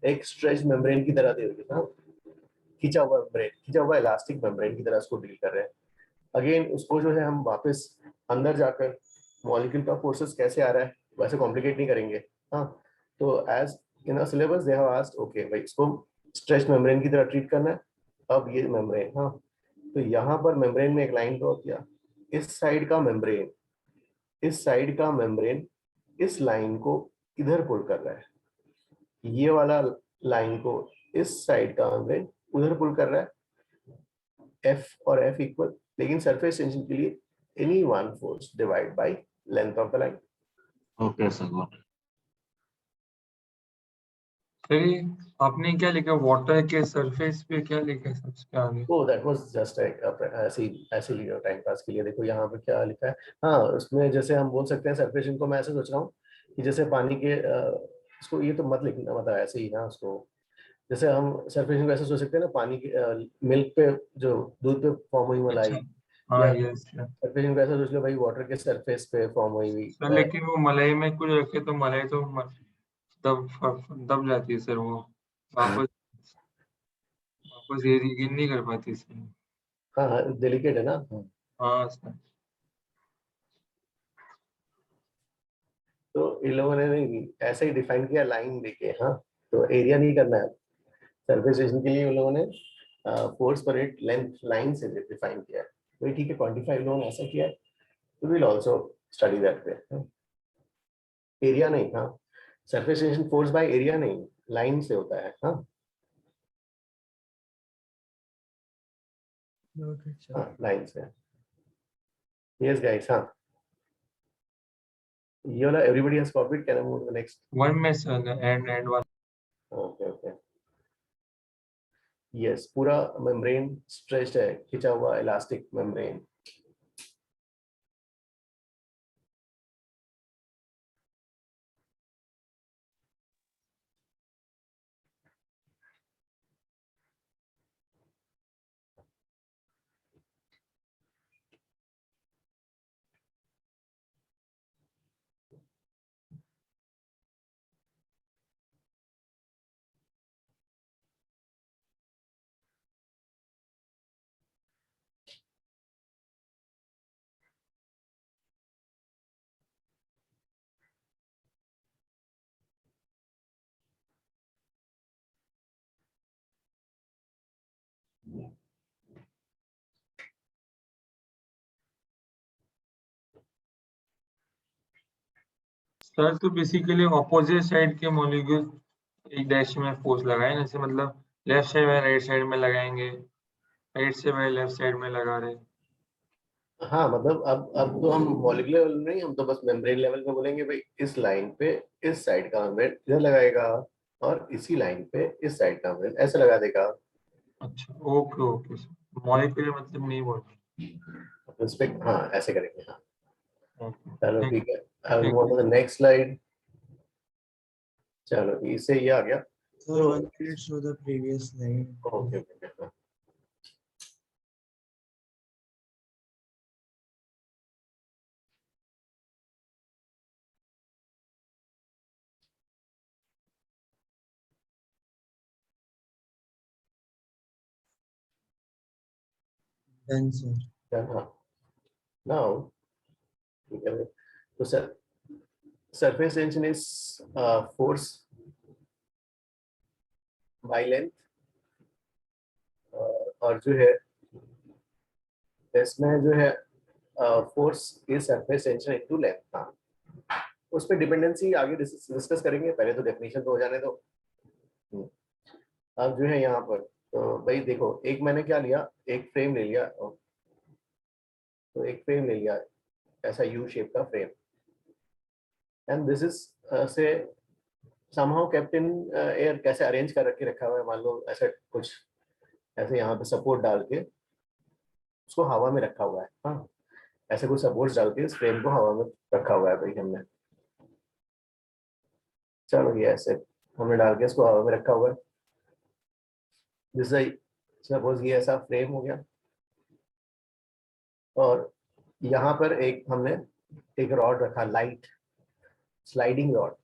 एक स्ट्रेच मेम्ब्रेन की तरह थ्योरी, खींचा हुआ मेम्ब्रेन, खींचा हुआ इलास्टिक मेम्ब्रेन की तरह इसको डील कर रहे हैं। अगेन उसको जो है हम वापस अंदर जाकर मॉलिक्यूल का फोर्सेस कैसे आ रहा है वैसे कॉम्प्लिकेट नहीं करेंगे। हाँ, तो as in a syllabus they have asked, okay भाई इसको स्ट्रेच मेम्ब्रेन की तरह ट्रीट करना है। अब ये मेम्ब्रेन, हाँ, तो यहाँ पर मेम्ब्रेन में एक लाइन ड्रॉ किया, इस साइड का मेम्ब्रेन, इस साइड का मेम्ब्रेन इस लाइन को इधर पुल कर रहा है, ये वाला लाइन को इस साइड का मेम्ब्रेन उधर पुल कर रहा है, F और F इक्वल, लेकिन सरफेस टेंशन के लिए any one force divide by length of the line. Okay sir. फिर आपने क्या लिखा, वाटर के सरफेस पे क्या लिखा है सबसे आगे? ओह दैट वाज जस्ट ऐसे लिया टाइम पास के लिए। देखो यहाँ पे क्या लिखा है, हाँ उसमें जैसे हम बोल सकते हैं सरफेस टेंशन को, मैं ऐसे सोच रहा हूँ कि जैसे पानी के इसको ये तो मत लिखना, मतलब ऐसे ही ना उसको, जैसे हम सरफेस टेंशन को ऐसे सोच सकते हैं ना, पानी के मिल्क पे जो दूध पे फॉर्म हुई मलाई, अच्छा, हाँ या यस सरफेस टेंशन को ऐसे सोच लो भाई वाटर के सरफेस पे फॉर्म हुई हुई। सर, लेकिन वो मलाई में कुछ रखे तो मलाई तो दब जाती है सर, वो वापस वापस ये रीगेन नहीं कर पाती सर। हाँ हाँ डेलिकेट है ना। हाँ सर। तो इन लोगों ने नहीं ऐसे ही डिफाइन किया लाइन देके, हाँ, तो एरिया नहीं करना है सरफेस टेंशन के लिए, उन लोगों ने फोर्स पर इट लेंथ लाइन से डिफाइन किया है। वही ठीक है, क्वांटिफाई लोगों ने ऐसा किया है, तो will also study that way. Area नहीं, हाँ, surface tension force by area नहीं, लाइन से होता है। हाँ हाँ लाइन से। यस गाइस, हाँ, ये वाला everybody has copied, can I move to the next? One में sir and one. Okay okay, yes, पूरा मेम्ब्रेन स्ट्रेच्ड है, खिंचा हुआ इलास्टिक मेम्ब्रेन। सर तो बेसिकली ऑपोजिट साइड के मॉलिक्यूल एक डैश में फोर्स लगाए, जैसे मतलब लेफ्ट साइड में राइट साइड में लगाएंगे, राइट से में लेफ्ट साइड में लगा रहे। हाँ मतलब अब तो हम मॉलिक्यूलर लेवल नहीं, हम तो बस मेम्ब्रेन लेवल पे बोलेंगे भाई इस लाइन पे इस साइड का मेम्ब्रेन इधर लगाएगा, और इसी लाइन पे इस साइड का मेम्ब्रेन ऐसे लगा देगा। अच्छा, ओके ओके सर, मॉलिक्यूलर मतलब नहीं बोल उस पे हाँ ऐसे करेंगे। हाँ ओके, चलो थैंक ठीक है, I will move on to the next slide. चलो इससे ये आ गया। Sir, 1 minute show the previous slide. Okay okay, Done, sir. now तो sir surface tension is force by length, और जो है इसमें जो है force is surface tension into length. हाँ, उस पर डिपेंडेंसी आगे डिस्कस करेंगे, पहले तो डेफिनेशन तो हो जाने दो। अब जो है यहाँ पर तो भाई देखो, एक मैंने क्या लिया, एक फ्रेम ले लिया, तो एक फ्रेम ले लिया ऐसा यू शेप का फ्रेम, एंड दिस इज से somehow kept in एयर, कैसे अरेंज कर रखा हुआ है, मान लो ऐसे कुछ ऐसे यहाँ पे सपोर्ट डाल के उसको हवा में रखा हुआ है। हाँ, ऐसे कुछ सपोर्ट डाल के इस फ्रेम को हवा में रखा हुआ है भाई हमने। चलो ये ऐसे हमने डाल के इसको हवा में रखा हुआ है। जैसे सपोज ये ऐसा फ्रेम हो गया और यहाँ पर एक हमने एक रॉड रखा, light sliding rod,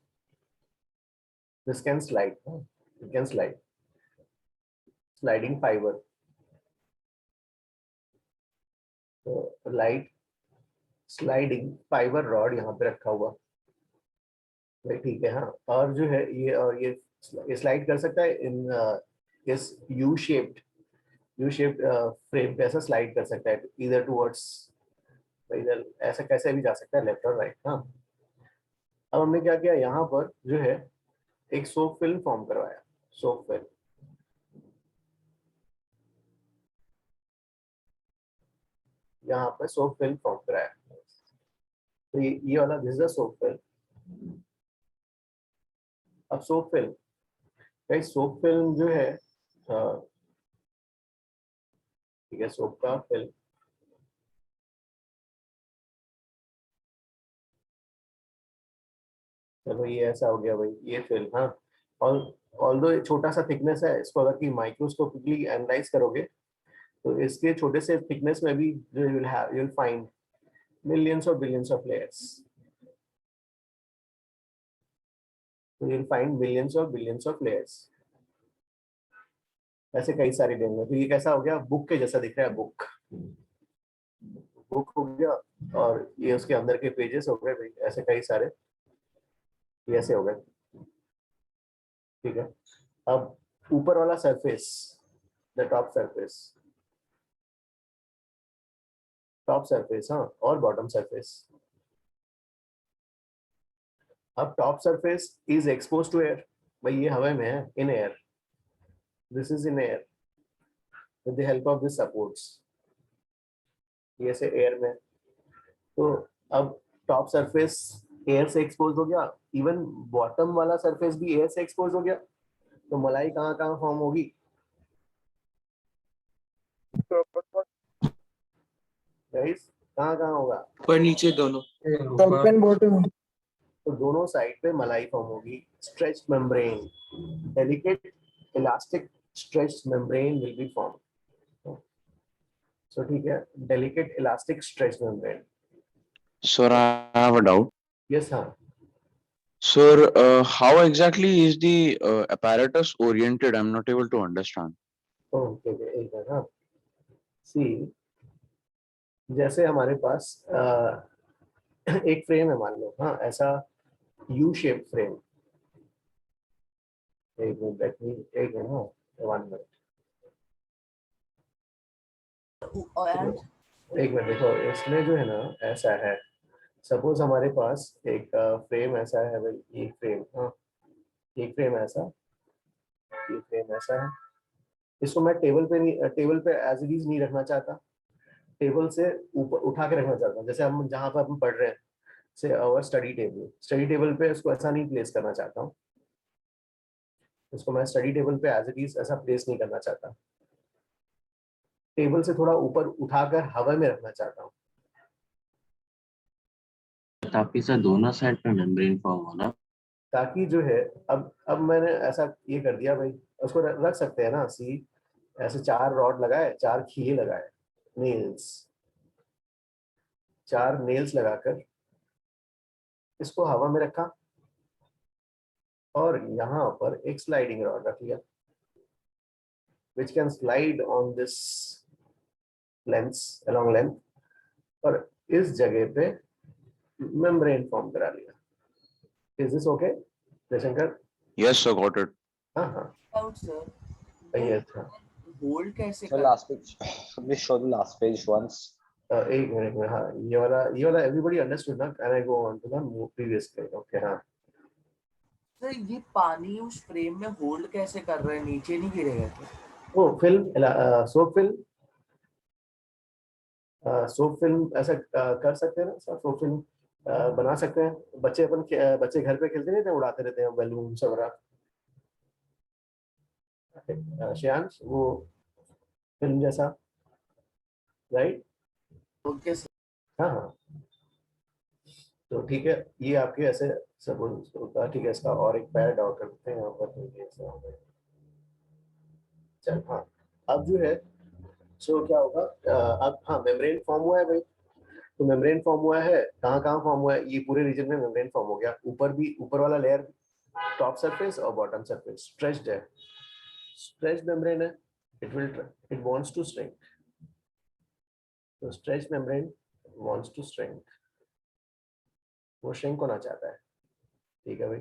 this can slide, it can slide, sliding fibre, तो लाइट स्लाइडिंग फाइबर रॉड यहाँ पे रखा हुआ, ठीक है। हाँ, और जो है ये और ये स्लाइड कर सकता है इन इस यू शेप्ड फ्रेम पे, ऐसा स्लाइड कर सकता है इधर टुवर्ड्स, इधर ऐसा कैसे भी जा सकता है, लेफ्ट और राइट। हाँ, अब हमने क्या किया, यहाँ पर जो है एक सोप फिल्म फॉर्म करवाया, सोप फिल्म, यहाँ पर सोप फिल्म फॉर्म कराया। तो ये वाला दिस इज सोप फिल्म। अब सोप फिल्म, भाई सोप फिल्म जो है ठीक है, सोप का फिल्म, चलो ये ऐसा हो गया भाई, ये फिल्म। हाँ, और ऑल्दो ये छोटा सा थिकनेस है, इसको अगर कि माइक्रोस्कोपिकली एनालाइज करोगे तो इसके छोटे से थिकनेस में भी जो यू विल फाइंड मिलियंस और billions of layers, you will find millions और बिलियंस ऑफ लेयर्स, ऐसे कई सारे देंगे। तो ये कैसा हो गया, बुक के जैसा दिख रहा है, बुक हो गया, और ये उसके अंदर के पेजेस हो गए भाई, ऐसे कई सारे ये ऐसे हो गए, ठीक है। अब ऊपर वाला सरफेस, द टॉप सरफेस, हाँ, और बॉटम सरफेस। अब top surface is expose to air, भाई ये हवा में है, in air, this is in air with the help of this supports, ये से एयर में। तो अब टॉप सरफेस एयर से एक्सपोज हो गया, इवन बॉटम वाला सरफेस भी एयर से एक्सपोज हो गया, तो मलाई कहाँ कहाँ फॉर्म होगी, गाइस कहाँ कहाँ होगा, ऊपर नीचे दोनों। Top and bottom. तो दोनों साइड पे मलाई फॉर्म होगी, stretched membrane, delicate elastic stretched membrane will be form. So ठीक है, delicate elastic stretched membrane. Sir, I have a doubt. Yes, हाँ, Sir, how exactly is the apparatus oriented? I'm not able to understand. Okay, एक है। हाँ, सी, जैसे हमारे पास एक frame है मान लो, हाँ, ऐसा यू शेप फ्रेम, एक मिनट, एक मिनट, हाँ, 1 मिनट, एक मिनट, देखो इसमें जो है ना ऐसा है, सपोज हमारे पास एक फ्रेम ऐसा है भाई, एक फ्रेम, हाँ, एक फ्रेम ऐसा, ये फ्रेम ऐसा है, इसको मैं टेबल पे एज इट इज नहीं रखना चाहता, टेबल से ऊपर उठा के रखना चाहता हूँ, जैसे हम जहाँ पर हम पढ़ रहे हैं, से और स्टडी टेबल पे इसको ऐसा नहीं प्लेस करना चाहता हूँ, इसको मैं स्टडी टेबल पे एज इट इज ऐसा प्लेस नहीं करना चाहता, टेबल से थोड़ा ऊपर उठाकर हवा में रखना चाहता हूँ, ताकि सर दोनों साइड पे मेम्ब्रेन फॉर्म हो ना। ताकि जो है अब मैंने ऐसा ये कर दिया भाई, उसको रख सकते हैं ना, सी ऐसे 4 रॉड लगाए, 4 खीले लगाए, नेल्स, 4 नेल्स लगाकर इसको हवा में रखा, और यहाँ पर एक स्लाइडिंग रॉड रख लिया, which can slide on this along length, और इस जगह पे मेम्ब्रेन फॉर्म करा लिया। Is this okay, Jaishankar? Yes, sir, got it. हाँ, हाँ, ये था। होल्ड कैसे So last page, please show the last page once. एक मिनट, हाँ, ये वाला everybody understood ना, and I go on to the previous page, okay, हाँ। सर ये पानी उस फ्रेम में होल्ड कैसे कर रहे हैं, नीचे नहीं गिरेगा क्या? वो फिल्म, सोप फिल्म ऐसा कर सकते हैं ना, सोप फिल्म बना सकते हैं, बच्चे घर पे खेलते रहते हैं, उड़ाते रहते हैं बैलून वगैरह, श्रेयांश, वो फिल्म जैसा, राइट? Okay sir. हाँ, हाँ, तो ठीक है, ये आपके ऐसे सपोज होता है, ठीक है। इसका और एक पैर ड्रॉ करते हैं यहाँ पर, तो ये ऐसा होगा। चल हाँ, अब जो है सो क्या होगा, अब हाँ मेम्ब्रेन फॉर्म हुआ है भाई। तो मेम्ब्रेन फॉर्म हुआ है, कहाँ कहाँ फॉर्म हुआ है, ये पूरे रीजन में मेम्ब्रेन फॉर्म हो गया। ऊपर भी, ऊपर वाला लेयर टॉप सरफेस और बॉटम सरफेस स्ट्रेच्ड है, स्ट्रेच्ड मेम्ब्रेन है। इट वांट्स टू श्रिंक, तो stretched membrane wants to shrink, वो श्रिंक होना चाहता है, ठीक है भाई।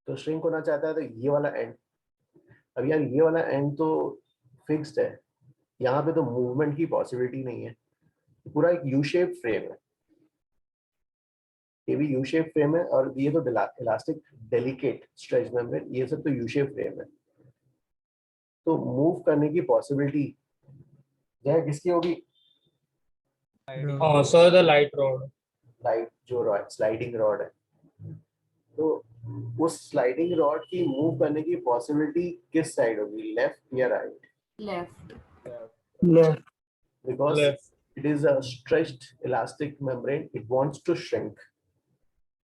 तो श्रिंक होना चाहता है, तो ये वाला एंड, अब यार ये वाला एंड तो फिक्स्ड है, यहाँ पे तो मूवमेंट की पॉसिबिलिटी नहीं है। पूरा एक यू शेप फ्रेम है, ये भी यू शेप फ्रेम है, और ये तो इलास्टिक डेलिकेट स्ट्रेच मेम्ब्रेन, ये सब तो यू शेप फ्रेम है। तो मूव करने की पॉसिबिलिटी जो किसकी होगी, sir the light rod, light जो रॉड, स्लाइडिंग रॉड है, तो उस स्लाइडिंग रॉड की मूव करने की पॉसिबिलिटी किस साइड होगी, लेफ्ट या right? Left. Left. Because it is a stretched elastic membrane, it wants to shrink.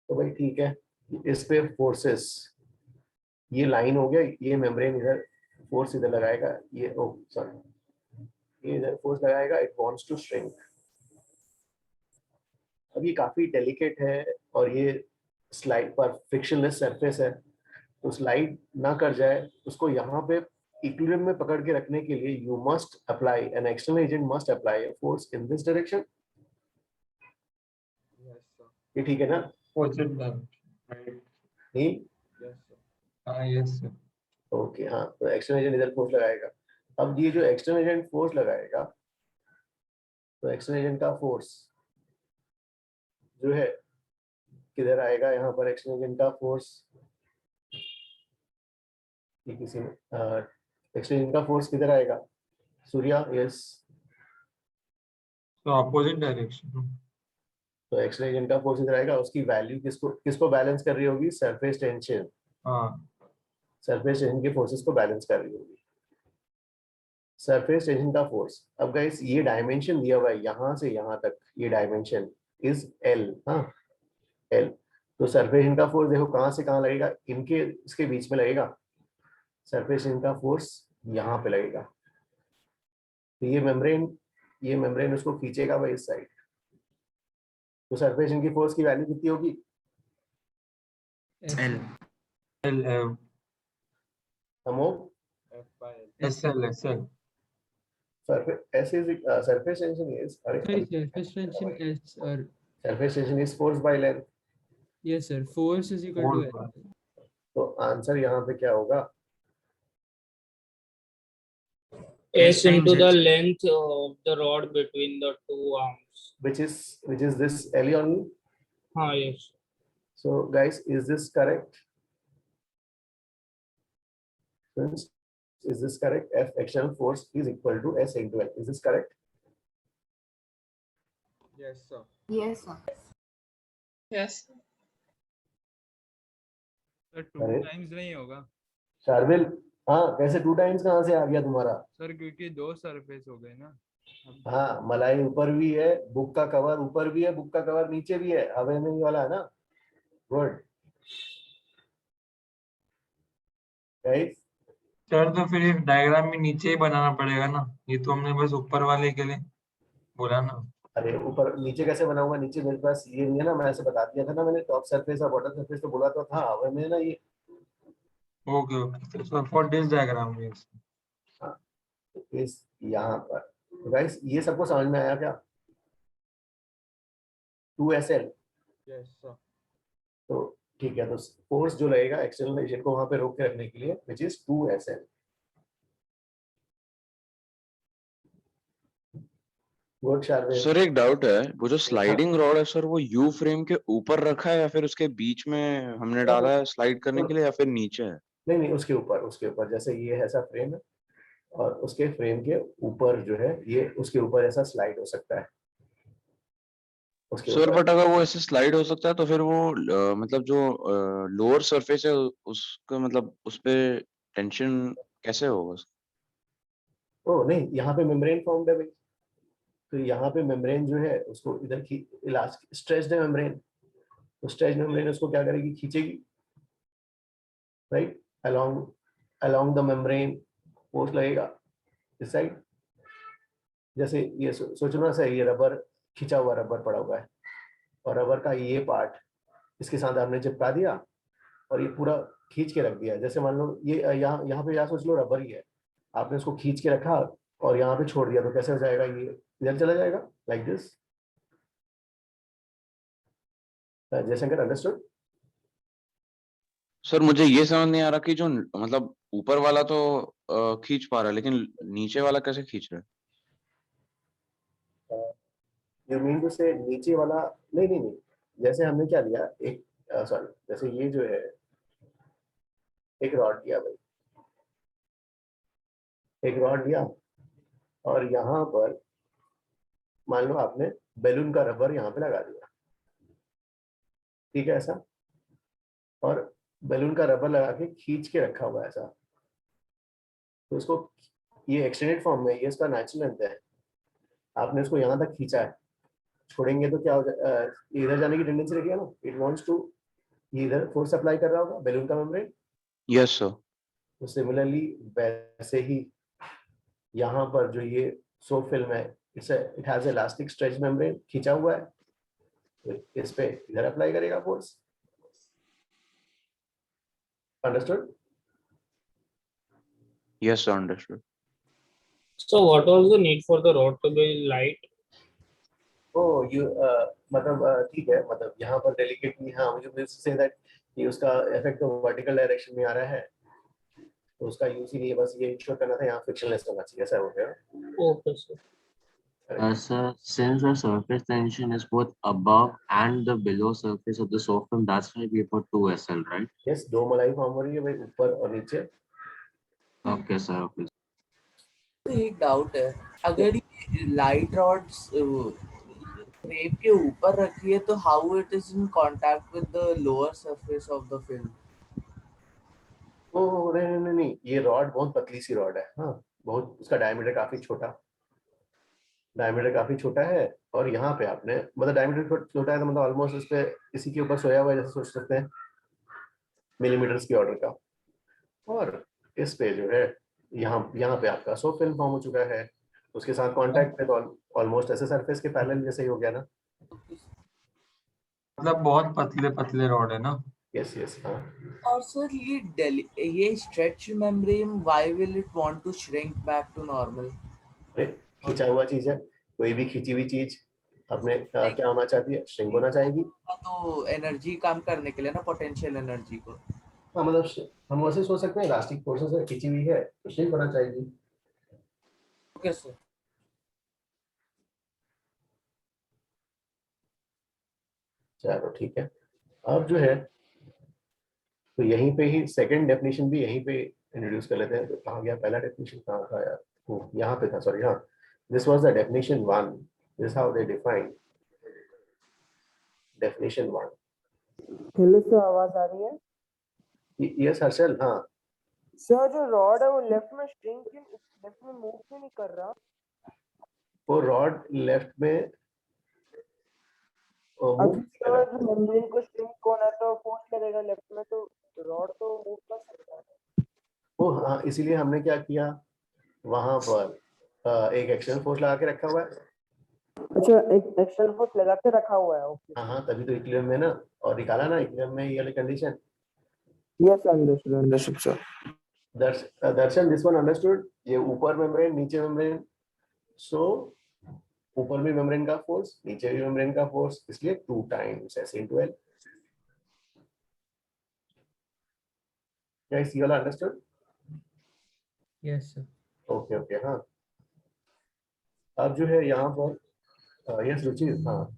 तो भाई ठीक है, इस पे फोर्सेस, ये लाइन हो गया, ये मेम्ब्रेन इधर फोर्स इधर लगाएगा, ये ओ सॉरी, ये इधर फोर्स लगाएगा, इट वांट्स टू श्रिंक। अब ये काफी डेलिकेट है, और ये स्लाइड पर फ्रिक्शनलेस सरफेस है, तो स्लाइड ना कर जाए, उसको यहाँ पे इक्विलिब्रियम में पकड़ के रखने के लिए you must apply an external agent, must apply a force in this direction. ये ठीक है ना? ओके हाँ, तो एक्सटर्नल एजेंट इधर फोर्स लगाएगा। अब ये जो एक्सटर्नल एजेंट फोर्स लगाएगा, तो एक्सटर्नल एजेंट का फोर्स जो है किधर आएगा, यहाँ पर एक्सटर्नल एजेंट का फोर्स, ये किसी में एक्सटर्नल एजेंट का फोर्स किधर आएगा, सूर्या, यस, तो अपोजिट डायरेक्शन। तो एक्सटर्नल एजेंट का फोर्स इधर आएगा, उसकी वैल्यू किसको किसको बैलेंस कर रही होगी, सरफेस टेंशन, हाँ, सरफेस टेंशन के फोर्सेस को बैलेंस कर रही होगी, सरफेस टेंशन का फोर्स। अब गाइस ये डायमेंशन दिया हुआ है यहाँ से यहाँ तक, ये डायमेंशन इज एल, हाँ एल। तो सरफेस टेंशन का फोर्स देखो कहाँ से कहाँ लगेगा, इनके इसके बीच में लगेगा, सरफेस टेंशन का फोर्स यहाँ पे लगेगा। तो ये मेम्ब्रेन उसको खींचेगा भाई इस साइड, तो सरफेस टेंशन की फोर्स की वैल्यू कितनी होगी, एल एल हमो S L S L surface tension is, Sorry, surface tension S or surface tension is force by length. yes sir, force is equal to L. तो answer यहाँ पे क्या होगा, S into the length of the rod between the two arms. which is this L only. Yes. So guys, is this correct? Friends, is this correct? F external force is equal to S into L. Is this correct? Yes sir. Yes sir. Yes. Sir 2 times नहीं होगा शार्विल, हाँ कैसे 2 times कहाँ से आ गया तुम्हारा? Sir क्योंकि 2 surface हो गए ना। हाँ, मलाई ऊपर भी है, बुक का कवर ऊपर भी है, बुक का कवर नीचे भी है, हवा में ही वाला है ना। गुड गाइस, सर तो फिर एक डायग्राम में नीचे ही बनाना पड़ेगा ना, ये तो हमने बस ऊपर वाले के लिए बोला ना। अरे ऊपर नीचे कैसे बनाऊंगा, नीचे मेरे पास ये नहीं है ना, मैं ऐसे बता दिया था ना मैंने, टॉप सरफेस और बॉटम सरफेस तो बोला तो था हवा में ना ये। Okay okay, so for this diagram yes. हाँ, इस यहाँ पर तो गाइस ये सबको समझ में आया क्या? 2SL। Yes sir. तो ठीक है, तो फोर्स जो लगेगा एक्सटर्नल एजेंट को वहां पे रोक के रखने के लिए, which is 2SL। Good Sharvil. Sir एक डाउट है, वो जो स्लाइडिंग रॉड है सर, वो यू फ्रेम के ऊपर रखा है या फिर उसके बीच में हमने डाला है स्लाइड करने के लिए, या फिर नीचे है? नहीं उसके ऊपर जैसे ये ऐसा फ्रेम है, और उसके फ्रेम के ऊपर जो है ये, उसके ऊपर ऐसा स्लाइड हो सकता है उसके सर ऊपर। बट अगर वो ऐसे स्लाइड हो सकता है तो फिर वो मतलब जो लोअर सरफेस है उसका मतलब उस पे टेंशन कैसे होगा? ओ नहीं, यहाँ पे मेम्ब्रेन फॉर्म्ड है भाई, तो यहाँ पे मेम्ब्रेन जो है उसको इधर की इलास्टिक स्ट्रेच्ड है मेम्ब्रेन, तो स्ट्रेच मेम्ब्रेन उसको क्या करेगी, खींचेगी, right, along the membrane force लगेगा इस साइड। जैसे ये सोचो ना सर, ये रबर, खींचा हुआ रबर पड़ा हुआ है और रबर का ये पार्ट इसके साथ आपने चिपका दिया और ये पूरा खींच के रख दिया। जैसे मान लो ये यहाँ पे सोच लो रबर ही है, आपने उसको खींच के रखा और यहाँ पे छोड़ दिया, तो कैसे हो जाएगा, ये इधर चला जाएगा like this. Jaishankar, understood? Sir मुझे ये समझ नहीं आ रहा कि जो मतलब ऊपर वाला तो खींच पा रहा है, लेकिन नीचे वाला कैसे खींच रहा है? यू मीन टू से नीचे वाला? नहीं नहीं नहीं, जैसे हमने क्या लिया, एक सॉरी, जैसे ये जो है एक रॉड लिया भाई, एक रॉड लिया और यहाँ पर मान लो आपने बैलून का रबर यहाँ पे लगा दिया, ठीक है ऐसा, और बैलून का रबर लगा के खींच के रखा हुआ है ऐसा। तो इसको, ये एक्सटेंडेड फॉर्म में, ये इसका नेचुरल लेंथ है, आपने इसको यहाँ तक खींचा है, छोड़ेंगे तो क्या हो जाए, इधर जाने की टेंडेंसी रहेगी ना, इट वांट्स टू, इधर फोर्स अप्लाई कर रहा होगा बैलून का मेम्ब्रेन। Yes sir. तो सिमिलरली वैसे ही यहाँ पर जो ये सो फिल्म है, it has elastic stretch membrane, खींचा हुआ है, तो इस पे इधर अप्लाई करेगा force. Understood? Yes sir, understood. So what was the need for the rod to be light? You मतलब ठीक है, मतलब यहाँ पर डेलिकेटली, हाँ मुझे से दैट कि उसका इफेक्ट तो वर्टिकल डायरेक्शन में आ रहा है, तो उसका यूज ही नहीं है, बस ये इंश्योर करना था यहाँ फ्रिक्शनलेस होना चाहिए, ऐसा हो गया। Okay, sir. Sir, since the surface tension is both above and the below surface of the soft film, that's why we put 2 SL, right? Yes, दो मलाई फॉर्म हो रही है भाई, ऊपर और नीचे। Okay, sir. Okay. तो एक डाउट है, अगर ये लाइट रॉड्स फ्रेम के ऊपर रखी है तो how it is in contact with the lower surface of the film? ओ नहीं, ये रॉड बहुत पतली सी रॉड है, हाँ बहुत, उसका डायमीटर काफी छोटा है, और यहाँ पे आपने मतलब डायमीटर छोटा है तो मतलब ऑलमोस्ट इस पे इसी के ऊपर सोया हुआ है, जैसे सोच सकते हैं मिलीमीटर्स की ऑर्डर का, और इस पे जो है यहाँ पे आपका सो फिल्म फॉर्म हो चुका है, उसके साथ कांटेक्ट पे तो ऑलमोस्ट ऐसे सरफेस के पैरेलल जैसे ही हो गया ना। मतलब बहुत पतले पतले रॉड है ना। यस यस, हाँ। और सर ये stretch membrane, why will it want to shrink back to normal? खींचा हुआ चीज है, कोई भी खींची हुई चीज अपने क्या होना चाहती है, श्रिंक होना चाहेगी। तो एनर्जी काम करने के लिए ना, पोटेंशियल एनर्जी को, हाँ मतलब हम वैसे सोच सकते हैं, इलास्टिक फोर्सेस से खींची हुई है तो श्रिंक होना चाहेगी। Okay sir. चलो ठीक है, अब जो है तो यहीं पे ही सेकंड डेफिनेशन भी यहीं पे इंट्रोड्यूस कर लेते हैं। तो कहाँ गया पहला डेफिनेशन, कहाँ था यार, यहाँ पे था, सॉरी, हाँ, this was the definition 1, this how they define definition 1। Hello sir, आवाज आ रही है? यस हर्षल, हाँ। सर जो रॉड है वो लेफ्ट में मूव क्यों नहीं कर रहा? वो रॉड लेफ्ट में अभी सर मेम्ब्रेन को श्रिंक होना तो फोर्स लगेगा लेफ्ट में, तो रॉड तो मूव कर सकता है। वो हाँ, इसीलिए हमने क्या किया, वहां पर एक एक्सटर्नल फोर्स लगा के रखा हुआ है। अच्छा, एक एक्सटर्नल फोर्स लगा के रखा हुआ है, ओके। हाँ, तभी तो इक्विलिब्रियम में ना, और निकाला ना इक्विलिब्रियम में ये वाली condition. Yes, understood sir. Darshan, this one understood, ये ऊपर मेम्ब्रेन नीचे मेम्ब्रेन, सो ऊपर भी मेम्ब्रेन का फोर्स, नीचे भी मेम्ब्रेन का फोर्स, इसलिए 2 times S into L। Guys, you all understood? Yes sir. Okay okay, हाँ। अब जो है यहाँ पर यस रुचि, हाँ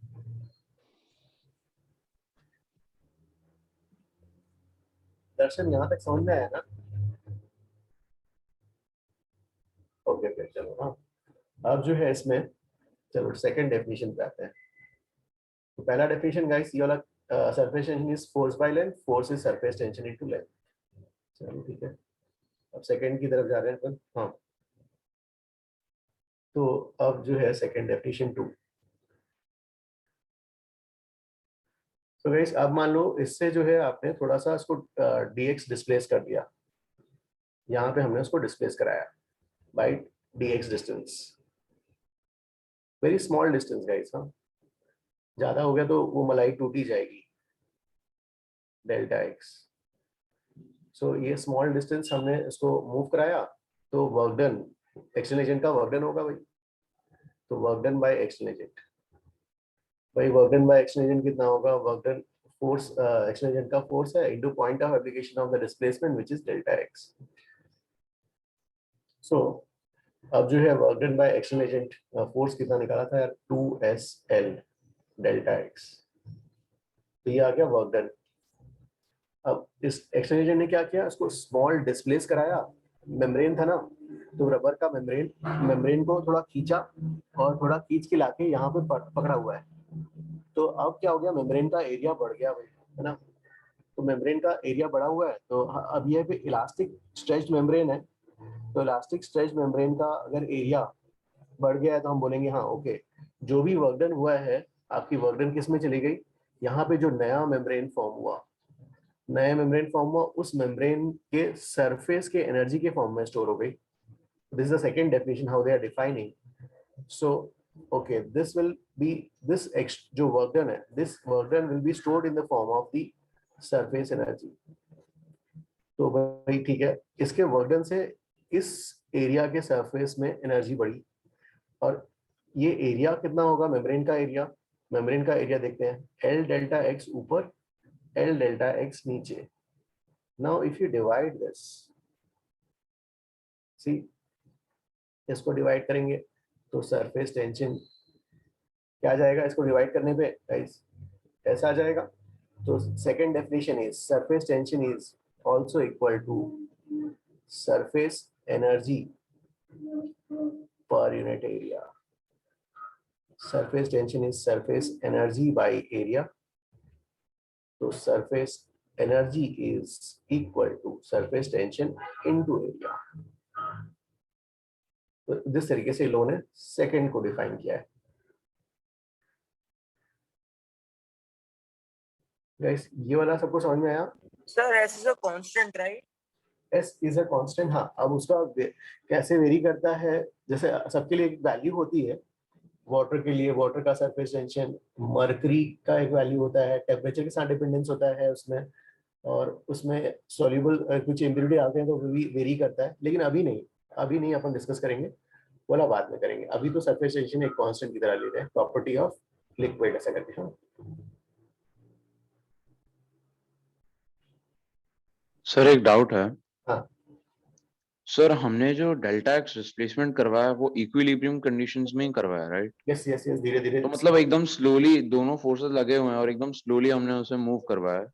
दर्शन, यहाँ तक समझ में आया ना? ओके ओके, चलो, हाँ। अब जो है इसमें, चलो सेकंड डेफिनेशन पे आते हैं। तो पहला डेफिनेशन गाइस, ये वाला surface tension is force by length, force is surface tension into length. चलो ठीक है, अब सेकंड की तरफ जा रहे हैं अपन, हाँ। तो अब जो है सेकंड डेफिनेशन 2, तो गाइस अब मान लो इससे जो है आपने थोड़ा सा इसको dx डिस्प्लेस कर दिया, यहाँ पे हमने उसको डिस्प्लेस कराया by dx distance, very small distance guys, हाँ ज्यादा हो गया तो वो मलाई टूटी जाएगी, डेल्टा एक्स। सो ये स्मॉल डिस्टेंस हमने इसको मूव कराया, तो वर्क डन, एक्सटर्नल एजेंट का वर्क डन होगा भाई, तो work done by external agent, भाई work done by external agent कितना होगा, work done force external agent का फोर्स है into point of application of the displacement which is delta x. So अब जो है work done by external agent force कितना निकाला था यार, 2SL डेल्टा एक्स, तो ये आ गया वर्क डन। अब इस एक्सटर्नल एजेंट ने क्या किया, इसको स्मॉल डिस्प्लेस कराया, मेम्ब्रेन था ना, तो रबर का मेम्ब्रेन को थोड़ा खींचा और थोड़ा खींच के लाके यहाँ पे पकड़ा हुआ है, तो अब क्या हो गया, मेम्ब्रेन का एरिया बढ़ गया भाई, है ना, तो मेम्ब्रेन का एरिया बढ़ा हुआ है, तो अब ये पे इलास्टिक स्ट्रेच्ड मेम्ब्रेन है, तो इलास्टिक स्ट्रेच्ड मेम्ब्रेन का अगर एरिया बढ़ गया है तो हम बोलेंगे हाँ ओके, जो भी वर्क डन हुआ है आपकी वर्क डन किस में चली गई, यहाँ पे जो नया मेम्ब्रेन फॉर्म हुआ, नया मेम्ब्रेन फॉर्म हुआ, उस मेम्ब्रेन के सरफेस के एनर्जी के फॉर्म में स्टोर हो गई। This is the second definition how they are defining. So okay, this will be this जो वर्क डन है, this work done will be stored in the form of the surface energy. तो भाई ठीक है, इसके work done से इस area के सरफेस में एनर्जी बढ़ी, और ये एरिया कितना होगा, मेम्ब्रेन का एरिया, मेम्ब्रेन का एरिया देखते हैं, L डेल्टा एक्स ऊपर, L डेल्टा एक्स नीचे। Now if you divide this, see इसको डिवाइड करेंगे तो सरफेस टेंशन क्या आ जाएगा, इसको डिवाइड करने पे गाइस ऐसा आ जाएगा। तो second definition is surface tension is also equal to surface energy per unit area. Surface tension is surface energy by area, तो surface energy is equal to surface tension into area. तो जिस तरीके से लो ने सेकंड को define किया है guys, ये वाला सबको समझ में आया? Sir S is a constant right? S is a constant, हाँ। अब उसका कैसे वेरी करता है, जैसे सबके लिए एक वैल्यू होती है, वाटर के लिए वाटर का सरफेस टेंशन, मरकरी का एक वैल्यू होता है, टेम्परेचर के साथ डिपेंडेंस होता है उसमें, और उसमें सॉल्युबल कुछ इम्प्योरिटी आते हैं तो वो भी वेरी करता है, लेकिन अभी नहीं अपन डिस्कस करेंगे, बोला बाद में करेंगे। अभी तो सरफेस टेंशन एक कांस्टेंट की तरह ले रहे हैं, प्रॉपर्टी ऑफ लिक्विड ऐसा करके। हाँ सर एक डाउट है। हाँ सर हमने जो डेल्टा एक्स डिस्प्लेसमेंट करवाया वो इक्विलिब्रियम कंडीशंस में ही करवाया, राइट? यस यस यस, धीरे धीरे, तो मतलब एकदम स्लोली दोनों फोर्सेस लगे हुए हैं और एकदम स्लोली हमने उसे मूव करवाया।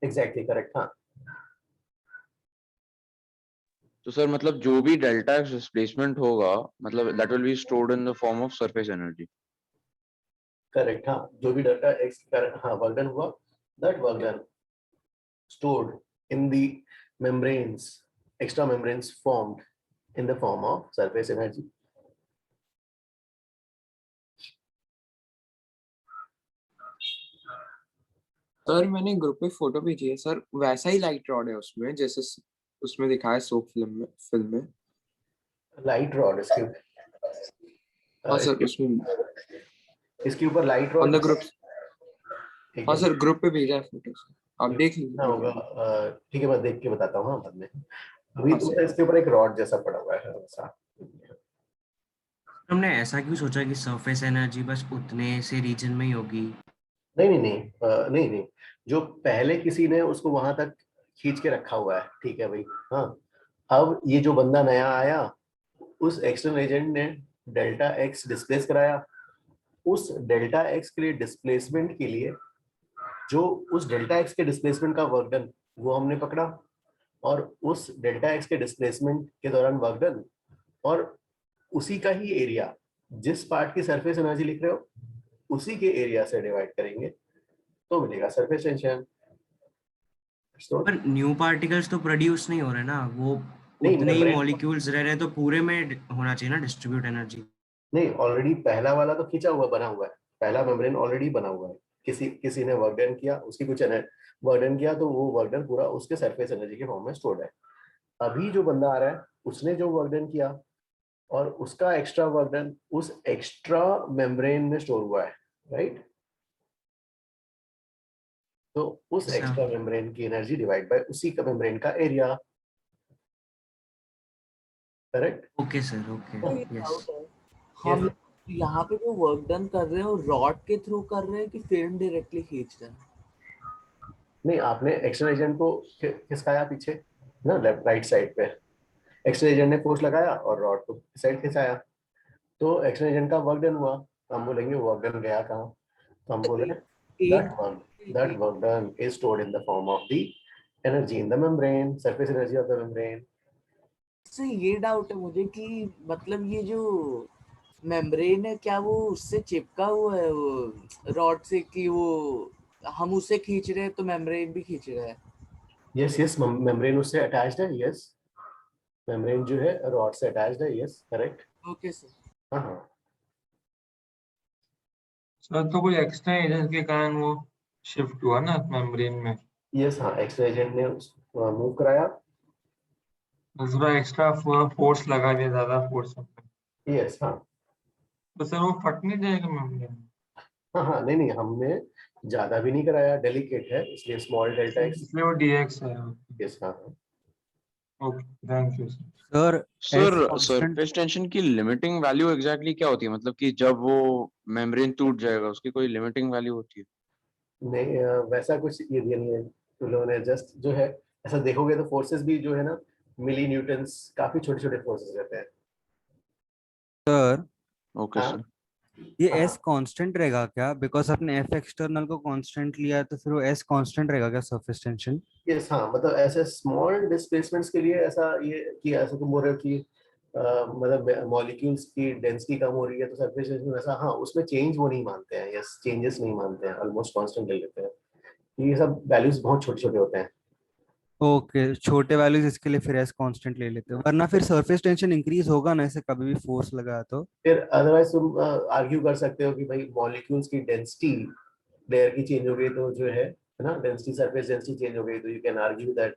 Exactly correct. हाँ तो सर मतलब जो भी डेल्टा एक्स डिस्प्लेसमेंट होगा मतलब that will be stored in the form of surface energy. Correct, हाँ जो भी डेल्टा एक्स हाँ वर्क डन हुआ, that work done stored in the membranes, extra membranes formed in the form of surface energy. Sir मैंने group पे photo भेजी है sir, वैसा ही लाइट रॉड है उसमें जैसे उसमें दिखाया सोप फिल्म में। लाइट रॉड इसके हाँ सर उसमें इसके ऊपर light rod on the group. हाँ सर ग्रुप पे भेजा है फोटो, आप देख लीजिए। होगा, ठीक है मैं देख के बताता हूँ। हाँ बाद में, अभी हाँ, तो इसके ऊपर एक रॉड जैसा पड़ा हुआ है वैसा। हमने ऐसा क्यों सोचा कि सरफेस एनर्जी बस उतने से रीजन में ही होगी? नहीं, जो पहले किसी ने उसको वहां तक खींच के रखा हुआ है, ठीक है भाई। हाँ अब ये जो बंदा नया आया, उस एक्सटर्नल एजेंट ने डेल्टा एक्स डिस्प्लेस कराया, उस डेल्टा एक्स के लिए डिस्प्लेसमेंट के लिए जो उस डेल्टा एक्स के डिस्प्लेसमेंट का वर्क डन वो हमने पकड़ा, और उस डेल्टा एक्स के डिस्प्लेसमेंट के दौरान वर्क डन और उसी का ही एरिया, जिस पार्ट की सरफेस एनर्जी लिख रहे हो उसी के एरिया से डिवाइड करेंगे तो मिलेगा सरफेस टेंशन। पर न्यू पार्टिकल्स तो प्रोड्यूस नहीं हो रहे ना, वो उतने ही मॉलिक्यूल्स रह रहे, तो पूरे में होना चाहिए ना डिस्ट्रीब्यूट एनर्जी। नहीं, ऑलरेडी पहला वाला तो खींचा हुआ बना हुआ है, पहला मेम्ब्रेन ऑलरेडी बना हुआ है, किसी ने वर्क डन किया, उसकी कुछ वर्क डन किया, तो वो वर्क डन पूरा उसके सरफेस एनर्जी के फॉर्म में स्टोर्ड है। अभी जो बंदा आ रहा है उसने जो वर्क डन किया और उसका एक्स्ट्रा वर्क डन उस एक्स्ट्रा मेम्ब्रेन में स्टोर हुआ है, राइट? तो उस अच्छा। एक्स्ट्रा मेम्ब्रेन की एनर्जी डिवाइड बाय उसी का मेम्ब्रेन का area, correct? Okay sir, okay, ये यस। डाउट है, हम यहाँ पे जो वर्क डन कर रहे हैं वो रॉड के थ्रू कर रहे हैं कि फिल्म डायरेक्टली खींच रहे हैं? नहीं, आपने एक्सटर्नल एजेंट को खिसकाया पीछे ना, लेफ्ट राइट साइड पे, एक्सटर्नल एजेंट ने फोर्स लगाया और रॉड को साइड खिंचाया, तो एक्सटर्नल एजेंट का वर्क डन हुआ। तो हम बोलेंगे वर्क डन गया कहाँ? तो हम बोले that work done is stored in the form of the energy in the membrane, surface energy of the membrane. इससे ये डाउट है मुझे कि मतलब ये जो मेम्ब्रेन है क्या वो उससे चिपका हुआ है वो रॉड से, कि वो हम उसे खींच रहे हैं तो मेम्ब्रेन भी खींच रहा है? Yes, membrane उससे अटैच्ड है, yes, membrane जो है रॉड से अटैच्ड है, yes, करेक्ट। Okay sir. हाँ सर तो कोई एक्स्ट्रा एजेंट के कारण वो शिफ्ट हुआ ना मेम्ब्रेन में? यस, हाँ, एक्स्ट्रा एजेंट ने मूव कराया, दूसरा एक्स्ट्रा फोर्स लगा दिया, ज्यादा फोर्स। यस, हाँ तो सर वो फट नहीं जाएगा मेम्ब्रेन? हाँ, नहीं हमने ज्यादा भी नहीं कराया, डेलिकेट है इसलिए स्मॉल डेल्टा एक्स, इसलिए वो डीएक्स है। यस, हाँ। Okay, thank you sir. Sir surface tension की लिमिटिंग वैल्यू एग्जैक्टली क्या होती है? मतलब कि जब वो मेम्ब्रेन टूट जाएगा उसकी कोई लिमिटिंग वैल्यू होती है? नहीं, वैसा कुछ ये दिया नहीं है तुम लोगों ने, जस्ट जो है ऐसा देखोगे तो फोर्सेस भी जो है ना, मिली न्यूटन्स, काफी छोटे छोटे फोर्सेस रहते हैं। सर ओके हाँ? सर। ये एस कांस्टेंट रहेगा क्या? बिकॉज आपने एफ एक्सटर्नल को कांस्टेंट लिया है, तो फिर वो एस कांस्टेंट रहेगा क्या सरफेस टेंशन? यस, हाँ, मतलब ऐसे स्मॉल डिस्प्लेसमेंट्स के लिए ऐसा ये कि ऐसा तुम बोल रहे हो कि मतलब मॉलिक्यूल्स की डेंसिटी कम हो रही है तो सरफेस टेंशन वैसा, हाँ, उसमें चेंज वो नहीं मानते हैं, यस, चेंजेस नहीं मानते हैं, ऑलमोस्ट कांस्टेंट ले लेते हैं। ये सब वैल्यूज बहुत छोटे छोटे होते हैं। ओके, छोटे वैल्यूज इसके लिए फिर एस कांस्टेंट ले लेते हो, वरना फिर सरफेस टेंशन इंक्रीज होगा ना ऐसे कभी भी फोर्स लगा तो। फिर अदरवाइज तुम आर्ग्यू कर सकते हो कि भाई मॉलिक्यूल्स की डेंसिटी लेयर की चेंज हो गई तो जो है ना, डेंसिटी, सरफेस डेंसिटी चेंज हो गई, तो यू कैन आर्ग्यू दैट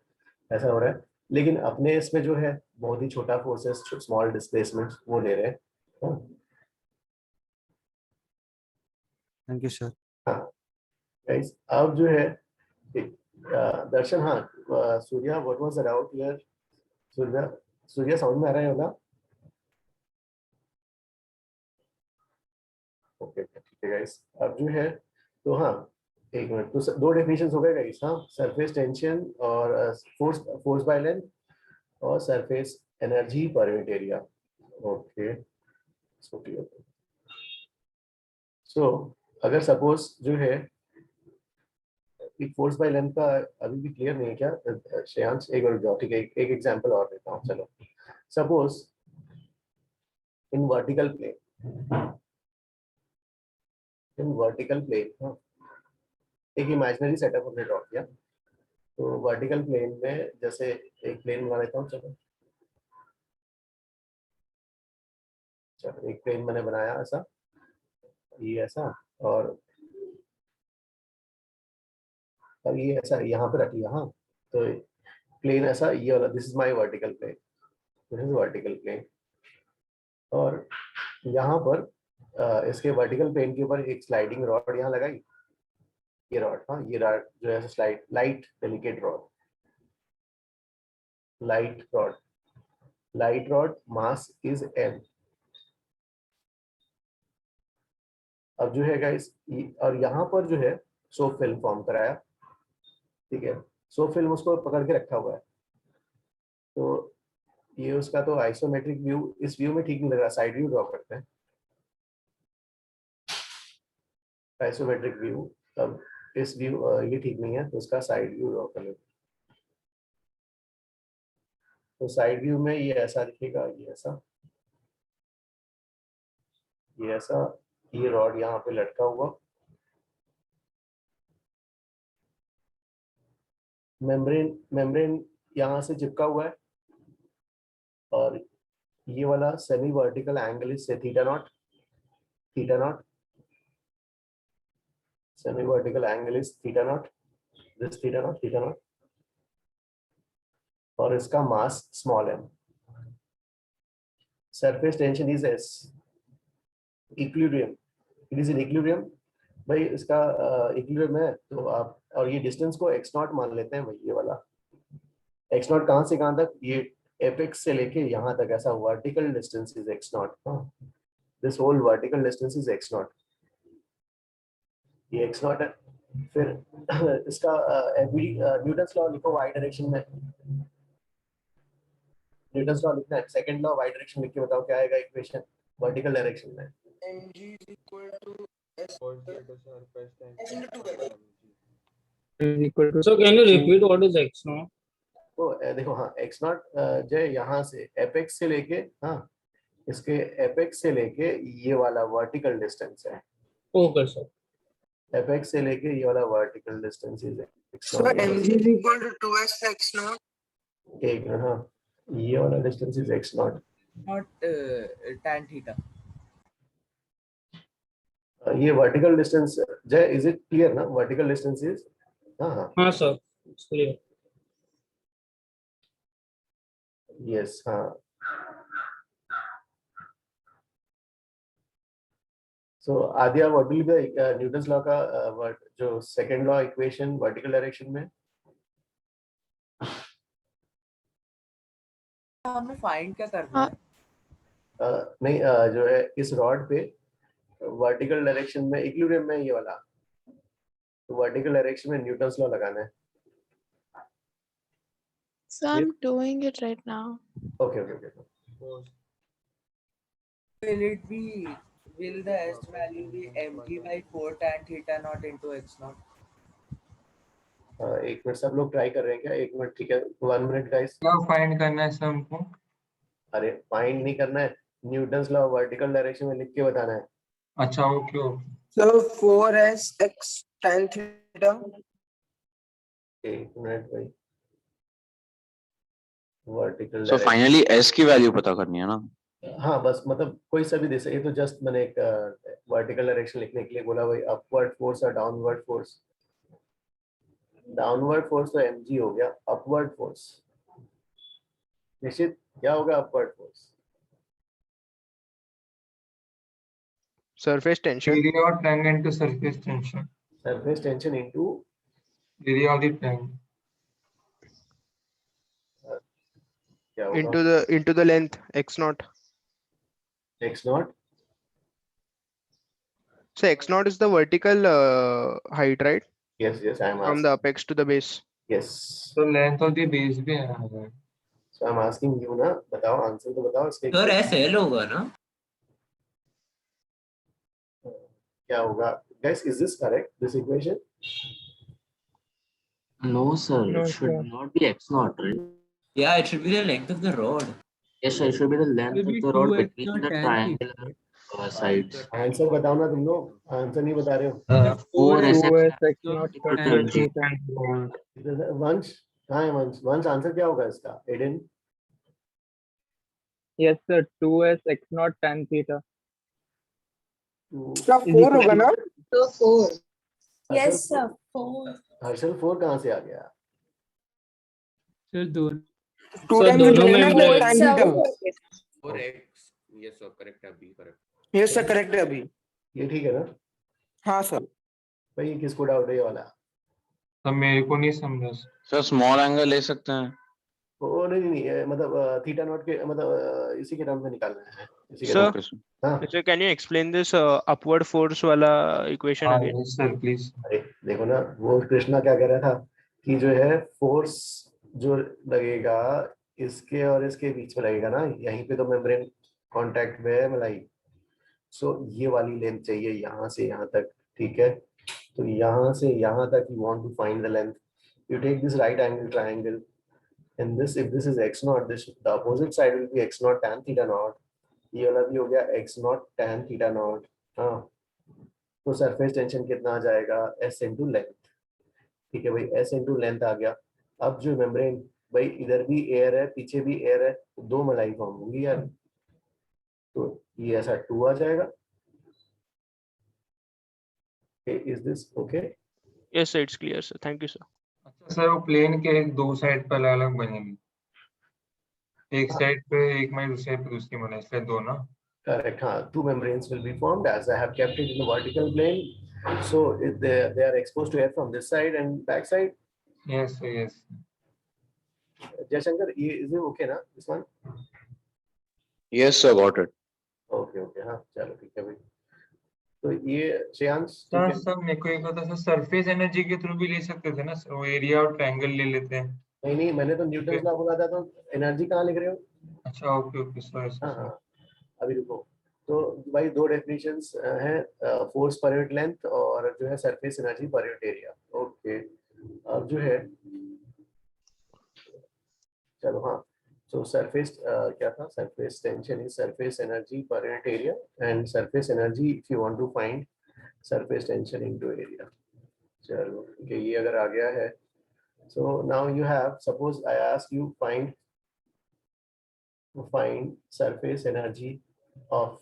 ऐसा हो रहा है। लेकिन अपने इसमें जो है बहुत ही छोटा फोर्सेस, स्मॉल डिस्प्लेसमेंट वो ले रहे हैं। Thank you sir. हाँ गाइस, अब जो है दर्शन, हाँ, Surya, what was the doubt here? Surya समझ में आ रहा है ना? ओके, ठीक है गाइस, अब जो है तो हाँ, एक मिनट, तो दो डेफिनेशन हो गए गाइस। हाँ, सरफेस टेंशन और फोर्स बाय लेंथ और surface energy per unit area. Okay, so अगर सपोज जो है फोर्स बाय लेंथ का अभी भी क्लियर नहीं है क्या श्रेयांश? एक और जाओ, ठीक है, एक एग्जांपल और देता हूँ, चलो। सपोज इन वर्टिकल प्लेन, हाँ, एक इमेजिनरी सेटअप हमने ड्रॉ किया, तो वर्टिकल प्लेन में जैसे एक प्लेन बना लेता हूँ, चलो एक प्लेन मैंने बनाया ऐसा, ये ऐसा, और अब ये ऐसा यहाँ पे रख लिया। हाँ, तो प्लेन ऐसा, ये वाला, this is my vertical plane, this is vertical plane, और यहाँ पर इसके वर्टिकल प्लेन के ऊपर एक स्लाइडिंग रॉड यहाँ लगाई, ये रॉड, हाँ, ये रॉड जो है slide, light delicate rod, light rod mass is m। अब जो है गाइस, और यहाँ पर जो है सो फिल्म फॉर्म कराया, ठीक है, सो फिल्म उसको पकड़ के रखा हुआ है, तो ये उसका तो आइसोमेट्रिक व्यू इस व्यू में ठीक नहीं लग रहा, साइड व्यू ड्रॉ करते हैं, आइसोमेट्रिक व्यू, तब इस व्यू ये ठीक नहीं है तो उसका साइड व्यू ड्रॉ कर लेते हैं। तो साइड व्यू में ये ऐसा दिखेगा, ये ऐसा, ये ऐसा, ये रॉड यहाँ पे लटका हुआ, मेम्ब्रेन यहाँ से चिपका हुआ है, और ये वाला सेमी वर्टिकल एंगल इससे theta naught, semi vertical angle is theta naught, this theta naught, और इसका mass small m. Surface tension is S. Equilibrium, it is in equilibrium. भाई इसका इक्विलिब्रियम है तो आप, और ये डिस्टेंस को x नॉट मान लेते हैं भाई, ये वाला x नॉट कहाँ से कहाँ तक, ये एपेक्स से लेके यहाँ तक, ऐसा vertical distance is x naught. This whole vertical distance is x naught, ये x नॉट है. फिर इसका न्यूटन्स लॉ लिखो y डायरेक्शन में. न्यूटन्स लॉ लिखना है, सेकंड लॉ y डायरेक्शन लिख के बताओ क्या आएगा इक्वेशन वर्टिकल डायरेक्शन में. mg is equal to s into 2s. So can you repeat what is x naught? तो देखो हाँ, x नॉट जो यहाँ से एपेक्स से लेके, हाँ इसके एपेक्स से लेके ये वाला वर्टिकल डिस्टेंस है. Okay, sir. एपेक्स से लेके ये वाला vertical distance is x So naught. mg is equal to 2s x naught. एक मिनट, हाँ ये वाला distance is x naught. Not tan theta. ये vertical distance Jay, is it clear ना? वर्टिकल डिस्टेंस इज, हाँ हाँ हाँ सर, it's clear. यस, हाँ. So Aadya, what will be the Newton's law का जो second law equation vertical direction में? हमें फाइंड क्या करना है? नहीं, जो है इस रॉड पे वर्टिकल डायरेक्शन में इक्विलिब्रियम में ये वाला, तो वर्टिकल डायरेक्शन में न्यूटन्स लॉ लगाना है. So I'm doing it right now. Okay okay okay. Will the s value be mg by 4 tan theta naught into x naught? एक मिनट, सब लोग ट्राई कर रहे हैं क्या? एक मिनट, ठीक है, 1 मिनट गाइस. क्या फाइंड करना है सर हमको? अरे फाइंड नहीं करना है, न्यूटन्स लॉ वर्टिकल डायरेक्शन में लिख के बताना है. अच्छा, okay okay. So 4s x tan theta. एक मिनट भाई, वर्टिकल. सो फाइनली एस की वैल्यू पता करनी है ना? हाँ बस, मतलब कोई सा भी दे सकते. ये तो जस्ट मैंने एक वर्टिकल डायरेक्शन लिखने के लिए बोला भाई. अपवर्ड फोर्स और डाउनवर्ड फोर्स. डाउनवर्ड फोर्स तो mg हो गया. अपवर्ड फोर्स निश्चित क्या होगा? Upward force surface tension. Area of triangle into surface tension. surface tension into Area of the triangle. क्या होगा? into the length x naught. x naught. So x naught is the vertical height, right? Yes, yes, I am From the apex to the base. Yes. So length of the base भी है. So I'm asking you ना, बताओ answer तो बताओ इसके. Sir SL होगा ना? क्या होगा? Guys, is this correct? This equation? No, sir. No, It should sir. not be x naught, right? Yeah, it should be the length of the rod. Yes, sir. It should be the length Will of be the rod 2x between not the tan triangular sides. Answer बताओ ना तुम लोग, answer नहीं बता रहे हो. 4s 2s x not naught equal plus to 20 mg. tan theta. वंश कहाँ है? वंश आंसर क्या होगा इसका? Aiden. Yes sir, 2s x naught tan theta. इसका 4 होगा ना? So 4. Yes, sir. 4. हर्षल 4 कहाँ से आ गया? सर दोनों 2 So times दोनों में tan मिला theta. 4x. Yes sir, correct अभी correct. Yes sir, correct है अभी. ये ठीक है ना हाँ सर. भाई? किसको डाउट है ये वाला? तो मेरे को नहीं समझा. सर स्मॉल एंगल ले सकते हैं? ओ नहीं नहीं, ये मतलब थीटा नॉट के, मतलब इसी के टर्म में निकालना है. इसी के Sir, term में. हाँ so can you explain this upward force वाला equation again? Yes sir, please. अरे देखो ना, वो कृष्णा क्या कह रहा था कि जो है फोर्स जो लगेगा इसके और इसके बीच में लगेगा ना, यहीं पे तो मेम्ब्रेन कांटेक्ट में है मलाई. सो ये वाली लेंथ चाहिए यहाँ से यहाँ तक, ठीक है? तो यहाँ से यहाँ तक you want to find the length. You take this right angle triangle, and this, if this is x naught, this the opposite side will be x naught tan theta naught. ये वाला भी हो गया x naught tan theta naught. हाँ, तो surface tension कितना आ जाएगा? s into length. ठीक है भाई, s into length आ गया. अब जो मेम्ब्रेन, भाई इधर भी एयर है, पीछे भी एयर है, तो दो मलाई फॉर्म होंगी यार. तो ये ऐसा 2 आ जाएगा. Is this okay? Yes, sir, it's clear, sir. Thank you, sir. अच्छा सर, वो प्लेन के दो साइड पर अलग अलग बनेंगे, एक साइड पे एक में दूसरी साइड पे दूसरी बने, इसलिए दो ना? Correct. Two membranes will be formed as I have kept it in the vertical plane. So if they are exposed to air from this side and back side. Yes, sir, yes. Jaishankar, is it okay ना this one? Yes, sir, got it. Okay, okay. हाँ, चलो ठीक है भाई. तो ये श्रेयांश ठीक sir है? सर मेरे को एक पता, सर सरफेस एनर्जी के थ्रू भी ले सकते थे ना सर, वो एरिया और ट्रायंगल ले लेते हैं. नहीं, मैंने तो न्यूटन लॉ बोला था, तो एनर्जी कहाँ लिख रहे हो? अच्छा, ओके ओके, सॉरी हाँ, अभी रुको. तो भाई दो डेफिनेशंस हैं, फोर्स पर यूनिट लेंथ और जो है surface energy per unit area. Okay, अब जो है चलो हाँ, so surface क्या था? Surface tension is surface energy per unit area, and surface energy if you want to find surface tension into area. चलो ठीक है, ये अगर आ गया है, so now you have, suppose I ask you find surface energy of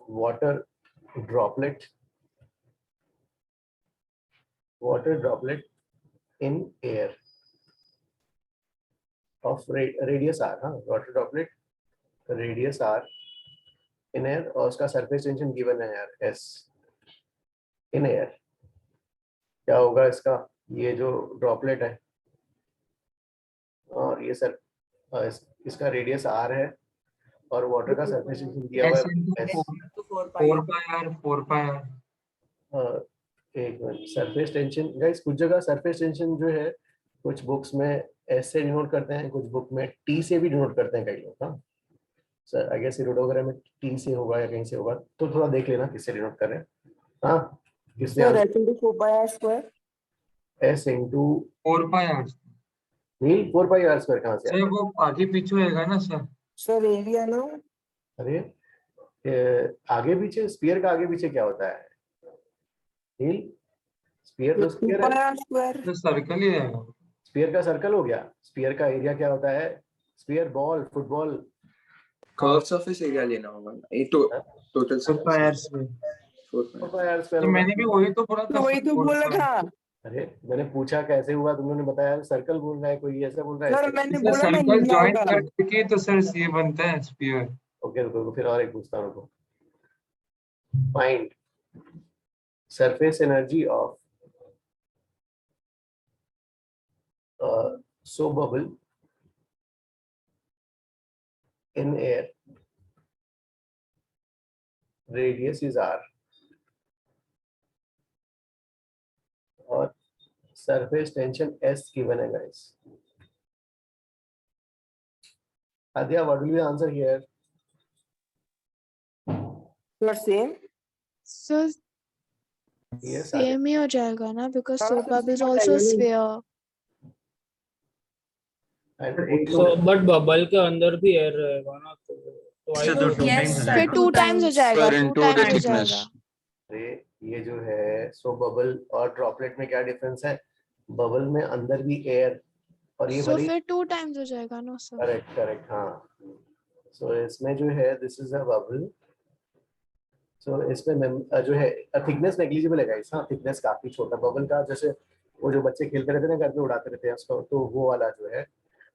water droplet in air of radius r. हाँ, water droplet radius r in air और उसका surface tension given है यार s in air. क्या होगा इसका? ये जो droplet है और ये सर इसका रेडियस r है और वाटर का सरफेस टेंशन दिया हुआ है s. 4 पाई r. एक मिनट, सरफेस टेंशन गाइस कुछ जगह सरफेस टेंशन जो है कुछ बुक्स में एस से डिनोट करते हैं, कुछ बुक में टी से भी डिनोट करते हैं कई लोग. हाँ सर, आई गेस रोडोग्राम में टी से होगा या कहीं से होगा, तो थोड़ा देख लेना किससे डिनोट कर रहे हैं. हाँ, किससे? Sir s into 4 pi r square. s into 4 पाई r. नील 4 पाई r स्क्वायर कहाँ से सर वो आगे पीछे होएगा ना सर? सर एरिया ना. अरे आगे पीछे, स्फीयर का आगे पीछे क्या होता है नील? स्फीयर तो स्फीयर है, तो सर्कल ही रहेगा. स्फीयर का सर्कल हो गया. स्फीयर का एरिया क्या होता है? Sphere, ball, football. Curve surface area लेना होगा ये तो टोटल 4 पाई r स्क्वायर. 4 पाई r स्क्वायर. तो मैंने भी वही तो बोला था. वही तो बोला था. अरे मैंने पूछा कैसे हुआ, तुम लोगों ने बताया सर्कल बोल रहा है, कोई ऐसा बोल रहा है. सर मैंने बोला ना सर्कल जॉइन करके तो सर ये बनता है स्फीयर. ओके रुको, फिर और एक पूछता हूँ रुको. Find surface energy of soap bubble in air, radius is r और surface tension s given है guys. Adya, what will be the answer here? Sir same. So Yes, same ही हो जाएगा ना, because soap bubble is same also diagonal. sphere. So but bubble के अंदर भी air रहेगा ना, तो I So don't yes, know. फिर 2 times हो जाएगा. Sir, 2 into the times हो thickness. जाएगा. अरे ये जो है सो बबल और ड्रॉपलेट में क्या डिफरेंस है? बबल में अंदर भी एयर और ये So बड़ी. फिर 2 times हो जाएगा ना सर. करेक्ट हाँ. सो इसमें जो है दिस इज अ बबल. सो इसमें जो है थिकनेस नेग्लिजिबल है गाइस. हाँ, थिकनेस काफी छोटा बबल का, जैसे वो जो बच्चे खेलते रहते हैं ना घर पे, उड़ाते रहते हैं उसको, तो वो वाला जो है.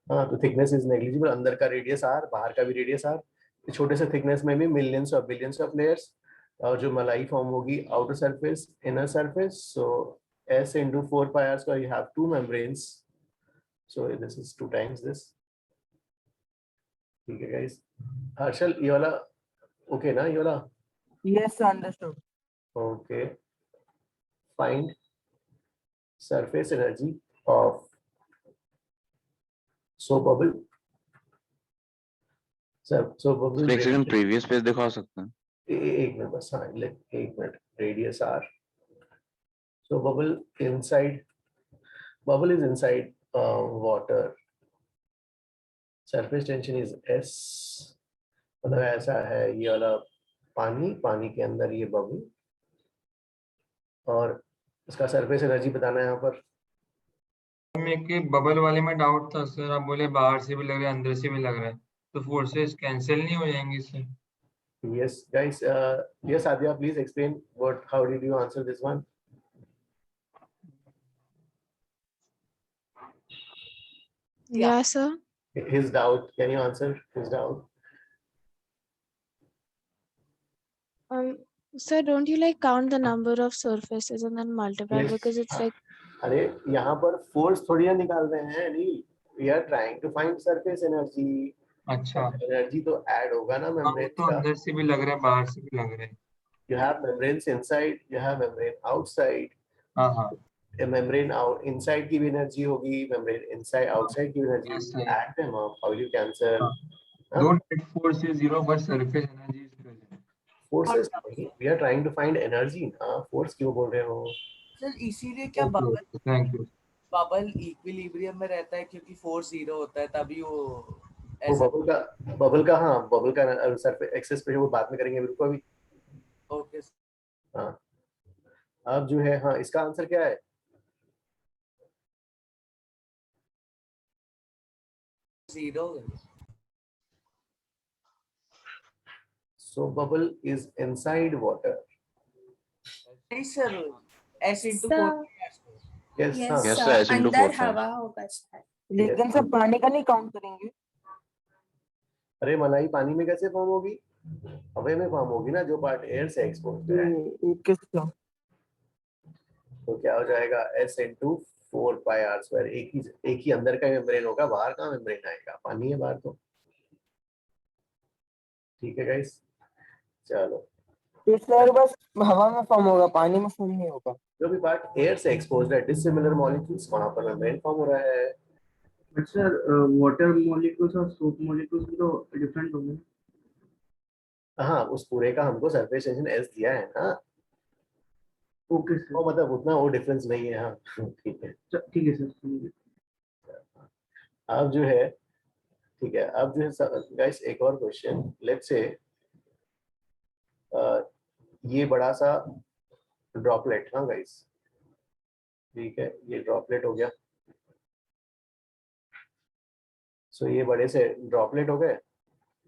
हाँ, तो थिकनेस इज नेग्लिजिबल. अंदर का रेडियस आर, बाहर का भी रेडियस आर. छोटे से थिकनेस में भी millions of billions of layers, और जो मलाई फॉर्म होगी outer surface, inner surface. So s into 4 pi r square, you have 2 membranes, so this is 2 times this. ठीक है गाइस. हर्षल, ये वाला ओके ना? ये वाला Yes, understood. okay. Find surface energy of soap bubble. Soap bubble. एक second previous page दिखा सकते हैं? एक मिनट बस. हाँ, एक minute. Radius r. So bubble is inside water. Surface tension is s. मतलब ऐसा है, ये वाला पानी के अंदर ये बबल, और इसका सरफेस एनर्जी बताना है यहाँ पर. मेरे बबल वाले में डाउट था सर. आप बोले बाहर से भी लग रहा है, अंदर से भी लग रहा है, तो फोर्सेस कैंसिल नहीं हो जाएंगे इससे? Yes, guys. Yes, Adya, please explain how did you answer this one? Yeah, sir. His doubt. Can you answer his doubt? Sir, don't you like count the number of surfaces and then multiply Yes. because it's like अरे यहाँ पर force थोड़ी ना निकाल रहे हैं Anil. We are trying to find surface energy. अच्छा energy तो ऐड होगा ना हाँ, वो मेम्ब्रेन तो का. अंदर से भी लग रहा है बाहर से भी लग रहा है. You have membranes inside, you have membrane outside. हाँ हाँ मेम्ब्रेन आउट इनसाइड की भी एनर्जी होगी, मेम्ब्रेन इनसाइड आउटसाइड की भी एनर्जी Yes, होगी. right. Add them up. How will you cancel? Don't net force is 0 but surface energy is present. Forces नहीं. We are trying to find energy ना. Force क्यों बोल रहे हो? सर इसीलिए क्या Okay, okay, thank you. Bubble equilibrium में रहता है क्योंकि फोर्स 0 होता है तभी वो वो बबल का हाँ बबल का सरफेस एक्सेस पे वो बाद में करेंगे बिल्कुल अभी. ओके हाँ अब जो है हाँ इसका आंसर क्या है? 0. So bubble is inside water. नहीं sir S into Sir. 4. Yes, Yes, हाँ. Yes, sir. sir, S into अंदर 4, sir. हवा होगा शायद. लेकिन सब पानी का नहीं काउंट करेंगे. अरे मलाई पानी में कैसे फॉर्म होगी? हवा में फॉर्म होगी ना, जो पार्ट एयर से एक्सपोज्ड है. Okay sir. तो क्या हो जाएगा? S into 4 pi r square. एक ही अंदर का मेम्ब्रेन होगा, बाहर का मेम्ब्रेन आएगा. पानी है बाहर तो. ठीक है गाइस, चलो. तो सर बस हवा में फॉर्म होगा, पानी में फॉर्म नहीं होगा. जो भी पार्ट एयर से एक्सपोज्ड है, डिसिमिलर मॉलिक्यूल्स, वहां पर मेम्ब्रेन फॉर्म हो रहा है. बट सर वाटर मॉलिक्यूल्स और सोप मॉलिक्यूल्स भी तो डिफरेंट होंगे. हाँ, उस पूरे का हमको सरफेस टेंशन S दिया है ना. Okay sir. वो मतलब उतना वो डिफरेंस नहीं है. हाँ ठीक है. ठीक है सर. अब जो है ठीक है, अब जो है गाइस एक और क्वेश्चन. लेट्स से ये बड़ा सा ड्रॉपलेट. हाँ गाइस ठीक है, ये ड्रॉपलेट हो गया. सो ये बड़े से ड्रॉपलेट हो गए.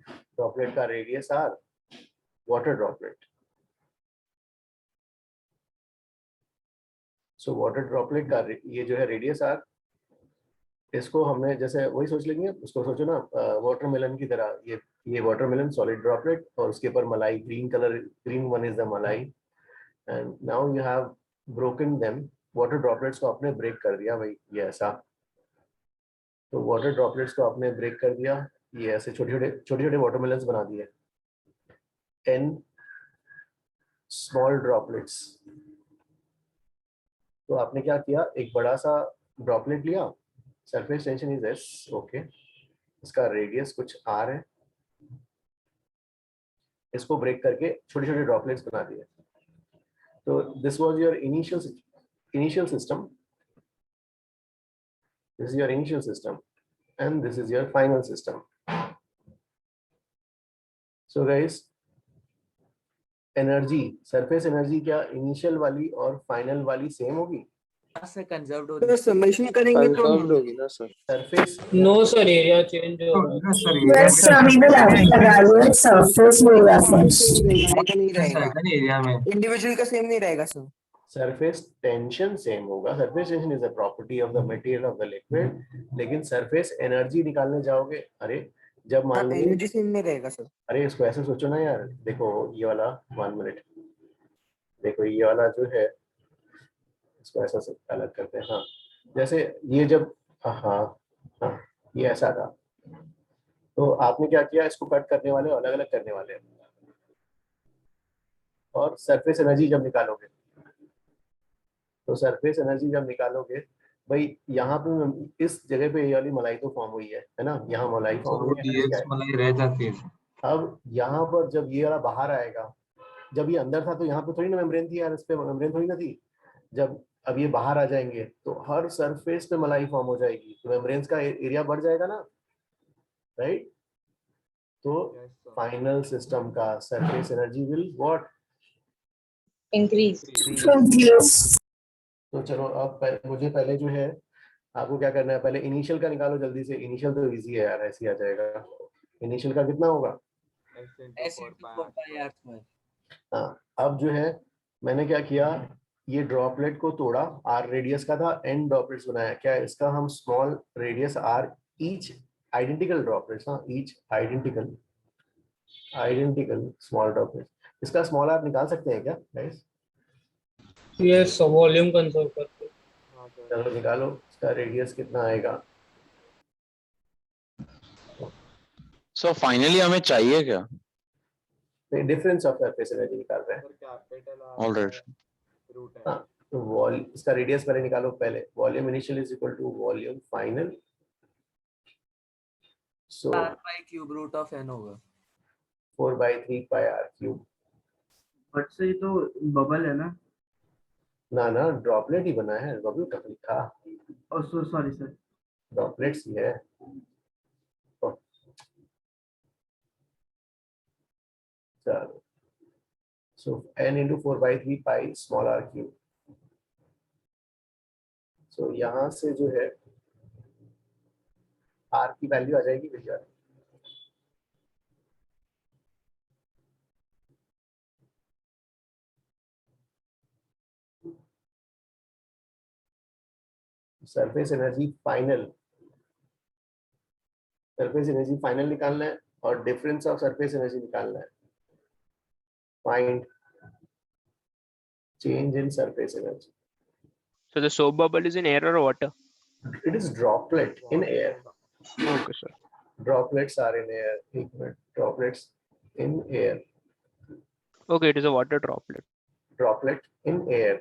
ड्रॉपलेट का radius R, water droplet. So water droplet का ये जो है रेडियस R, इसको हमने जैसे वही सोच लेंगे. उसको सोचो ना वाटरमेलन की तरह. ये वाटरमेलन सॉलिड ड्रॉपलेट और उसके ऊपर मलाई, green colour, green one is the मलाई. And now you have broken them. Water droplets को आपने ब्रेक कर दिया भाई, ये ऐसा. तो वाटर ड्रॉपलेट्स को आपने ब्रेक कर दिया, ये ऐसे छोटे छोटे वाटरमेलन्स बना दिए. 10 स्मॉल ड्रॉपलेट्स. तो आपने क्या किया, एक बड़ा सा ड्रॉपलेट लिया. Surface tension is S. Okay, इसका रेडियस कुछ R है. इसको ब्रेक करके छोटे छोटे ड्रॉपलेट्स बना दिए. तो this was your initial system. This is your initial system and this is your final system. So guys, energy, surface energy क्या इनिशियल वाली और फाइनल वाली सेम होगी? से कंजर्व्ड हो तो समेशन करेंगे तो कंजर्व्ड होगी ना sir. Surface No sir, area change हो रहा है. Sir Yes, sir. We will have to evaluate surface area first. नहीं रहेगा. एरिया में इंडिविजुअल का सेम नहीं रहेगा सर. सरफेस टेंशन सेम होगा. Surface tension is a property of the material of the liquid. लेकिन सरफेस एनर्जी निकालने जाओगे, अरे जब मान लीजिए एनर्जी सेम नहीं रहेगा सर. अरे इसको ऐसे सोचो ना यार. देखो ये वाला 1 मिनट. देखो ये वाला जो है, इसको ऐसा से अलग करते हैं. हाँ जैसे ये जब हाँ ये ऐसा था, तो आपने क्या किया, इसको कट करने वाले अलग अलग करने वाले. और सरफेस एनर्जी जब निकालोगे, तो सरफेस एनर्जी जब निकालोगे भाई, यहाँ पे इस जगह पे ये वाली मलाई तो फॉर्म हुई है ना. यहाँ मलाई फॉर्म हुई है. डीएक्स मलाई रह जाती है. अब यहाँ पर जब ये वाला बाहर आएगा, जब ये अंदर था तो यहाँ पे थोड़ी ना मेम्ब्रेन थी यार, इस पे मेम्ब्रेन थोड़ी ना थी. जब अब ये बाहर आ जाएंगे तो हर सरफेस पे मलाई फॉर्म हो जाएगी, तो मेम्ब्रेन्स का एरिया बढ़ जाएगा ना, राइट. तो फाइनल सिस्टम का surface energy will what? Increase. तो चलो अब मुझे पहले जो है आपको क्या करना है, पहले इनिशियल का निकालो जल्दी से. इनिशियल तो इजी है यार, ऐसे ही आ जाएगा. इनिशियल का कितना होगा? S into 4 pi r square. हाँ, अब जो है मैंने क्या किया, ये ड्रॉपलेट को तोड़ा, आर रेडियस का था, एन ड्रॉपलेट्स बनाया। क्या इसका हम small radius r, each identical droplets, हाँ ईच आइडेंटिकल स्मॉल ड्रॉपलेट्स, इसका स्मॉल आर निकाल सकते हैं क्या गाइस? यस, वॉल्यूम कंसर्व करके। चलो निकालो, इसका रेडियस कितना आएगा। सो फाइनली हमें चाहिए क्या? डिफरेंस ऑफ सरफेस एनर्जी निकाल रहे हैं। ऑलराइट। हाँ, तो वॉल इसका रेडियस पहले निकालो, पहले volume initial is equal to volume final, so r pi cube root of n होगा 4/3 pi r क्यूब। बट से तो बबल है ना? ना ड्रॉपलेट ही बना है, बबल कब लिखा? सॉरी सर, ड्रॉपलेट्स ही है। चलो, so n into 4/3 pi small r cube। so यहाँ से जो है r की वैल्यू आ जाएगी भैया, सरफेस एनर्जी फाइनल निकालना है और डिफरेंस ऑफ सरफेस एनर्जी निकालना है। Find change in surface energy. So the soap bubble is in air or water? It is droplet in air. Okay, sir. Droplets are in air. एक minute, droplets in air. Okay, it is a water droplet. Droplet in air.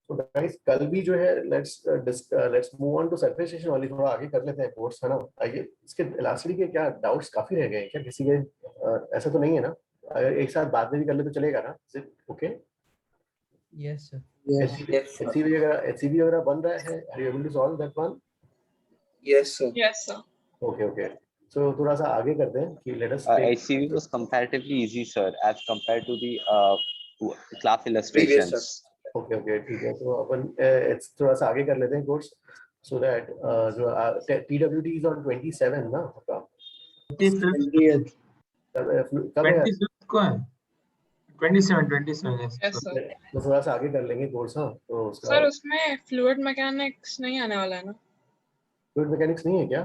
So guys, कल भी जो है let's move on to surface station वाली थोड़ा आगे कर लेते हैं कोर्स, है ना? आइए, इसके इलास्टिसिटी के क्या डाउट्स काफी रह गए हैं क्या किसी के? ऐसा तो नहीं है ना? अगर एक साथ बाद में भी कर ले तो चलेगा ना? ओके? Yes sir. HCV वगैरह बन रहा है? Are you able to solve that one? Yes sir. Yes, sir. Okay. So थोड़ा सा आगे करते हैं कि let us HCV was comparatively easy, sir, as compared to the class Previous illustrations. sir. Okay ठीक है, तो अपन थोड़ा सा आगे कर लेते हैं कोर्स, सो दैट जो TWT इज ऑन 27 ना आपका? 25th कब है? 25th को है, 27 Yes, sir. तो थोड़ा सा आगे कर लेंगे कोर्स। हाँ, तो उसका सर उसमें फ्लूइड मैकेनिक्स नहीं आने वाला है ना? फ्लूइड मैकेनिक्स नहीं है क्या?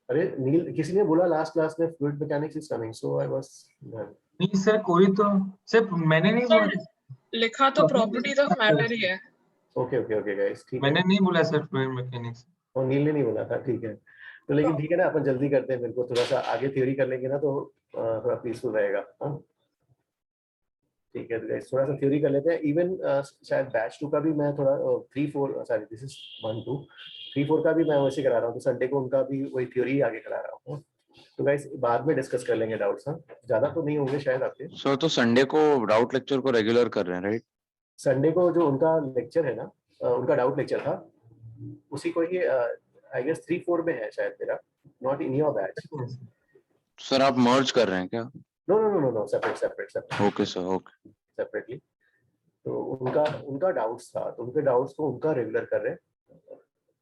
अरे नील, किसी ने बोला लास्ट क्लास में fluid mechanics is coming, so I was नहीं सर, कोई तो सिर्फ मैंने नहीं बोला, लिखा तो प्रॉपर्टीज ऑफ मैटर ही है। ओके गाइस, ठीक है। मैंने नहीं बोला सर फ्लूइड मैकेनिक्स, और नील ने नहीं बोला था, ठीक है। तो लेकिन ठीक है ना, अपन जल्दी करते हैं, मेरे को थोड़ा सा आगे थ्योरी कर लेंगे ना तो थोड़ा पीसफुल रहेगा। हाँ ठीक है, तो गाइस थोड़ा सा थ्योरी कर लेते हैं। इवन शायद बैच 2 का भी मैं थोड़ा 3-4 सॉरी दिस इज 1-2 3-4 का भी मैं वैसे करा रहा हूँ, तो संडे को उनका भी वही थ्योरी आगे करा रहा हूँ। तो गाइस बाद में डिस्कस कर लेंगे डाउट्स। हाँ, ज्यादा तो नहीं होंगे शायद आपके। सर तो संडे को डाउट लेक्चर को रेगुलर कर रहे हैं, राइट? संडे को जो उनका लेक्चर है ना, उनका डाउट लेक्चर था, उसी को ही आई गेस 3-4 में है शायद मेरा, not in your batch. Sir आप मर्ज कर रहे हैं क्या? No, separate. Okay sir, okay, separately. तो उनका डाउट्स था, तो उनके डाउट्स को उनका रेगुलर कर रहे हैं,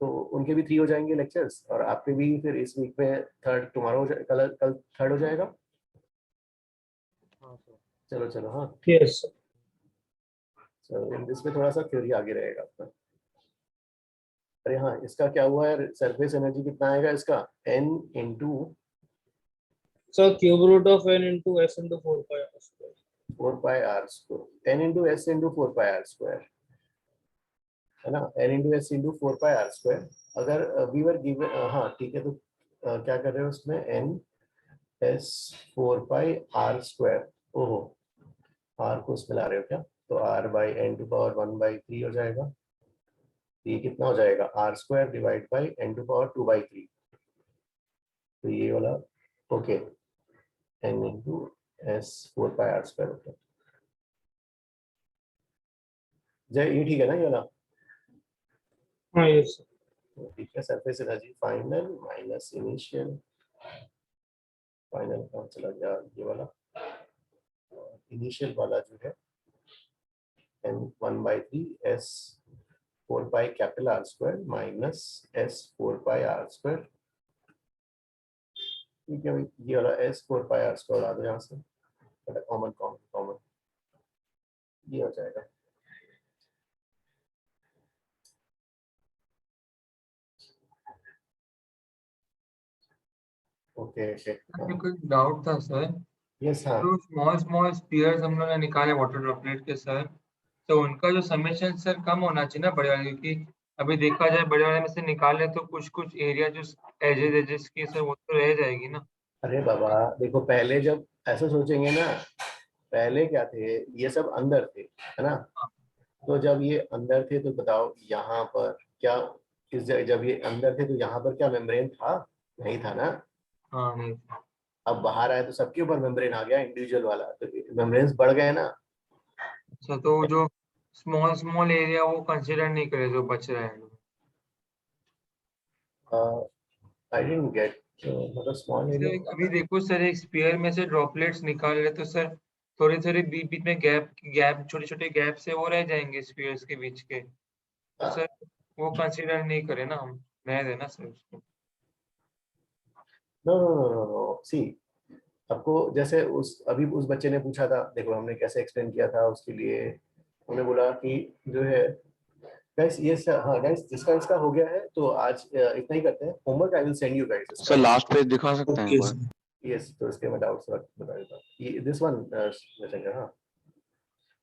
तो उनके भी 3 हो जाएंगे लेक्चर्स, और आपके भी फिर इस वीक में थर्ड, टुमारो कल थर्ड हो जाएगा। चलो हाँ, यस सर। सो इसमें थोड़ा सा थ्योरी आगे रहेगा आपका। अरे हाँ, इसका क्या हुआ है, सरफेस एनर्जी कितना आएगा इसका? n into sir cube root of n into s into 4 pi r square। 4 pi r square, n into s into 4 pi r square, है ना? n into s into 4 pi r square। अगर we were given, हाँ ठीक है, तो क्या कर रहे हो उसमें? n s 4 pi r square, ओहो r को उसमें ला रहे हो क्या? तो r by n to power 1/3 हो जाएगा। ये कितना हो जाएगा? r square divide by n to power 2/3। तो ये वाला okay, n into s 4 pi r square होता है। जय, ये ठीक है ना ये वाला? हाँ यस सर। ठीक है, surface energy final minus initial final कौन चला गया, ये वाला इनिशियल वाला जो है n1/3 s 4 pi capital R square minus s 4 pi R square। ठीक है भाई, ये वाला s 4 pi R square आ गया यहाँ से, कॉमन कॉमन कॉमन, ये हो जाएगा। ओके ओके, कोई डाउट था सर? यस हाँ, तो स्मॉल स्पीयर्स हम लोगों ने निकाले वाटर ड्रॉपलेट के सर, तो उनका जो समेशन सर कम होना चाहिए ना बड़े वाले, क्योंकि अभी देखा जाए बड़े वाले में से निकाले तो कुछ एरिया जो एजेस की सर वो तो रह जाएगी ना। अरे बाबा देखो, पहले जब ऐसा सोचेंगे ना, पहले क्या थे, ये सब अंदर थे है ना, तो जब ये अंदर थे तो बताओ यहाँ पर क्या, जब ये अंदर थे तो यहाँ पर क्या मेम्ब्रेन था? नहीं था ना। हाँ नहीं। अब बाहर आए तो सबके ऊपर मेम्ब्रेन आ गया इंडिविजुअल वाला, तो मेम्ब्रेन्स बढ़ गए ना। अच्छा, तो जो स्मॉल एरिया वो कंसीडर नहीं करे जो बच रहा है। आई डिडंट गेट, मतलब स्मॉल सर एरिया। अभी देखो सर, एक स्पीयर में से ड्रॉपलेट्स निकाल रहे तो सर थोड़े थोड़े बीच बीच में गैप छोटे छोटे गैप से वो रह जाएंगे स्पीयर्स के बीच के, तो सर वो कंसीडर नहीं करे ना हम, रह देना सर उसको। नो नो नो नो, सी आपको जैसे अभी उस बच्चे ने पूछा था, देखो हमने कैसे एक्सप्लेन किया था उसके लिए, उन्होंने बोला कि जो है गाइस, ये हाँ गाइस, जिसका इसका हो गया है तो आज इतना ही करते हैं, homework I will send you guys. Sir last page दिखा सकते हैं एक बार? यस, तो इसके मैं डाउट्स बता देता हूँ, ये दिस वन हाँ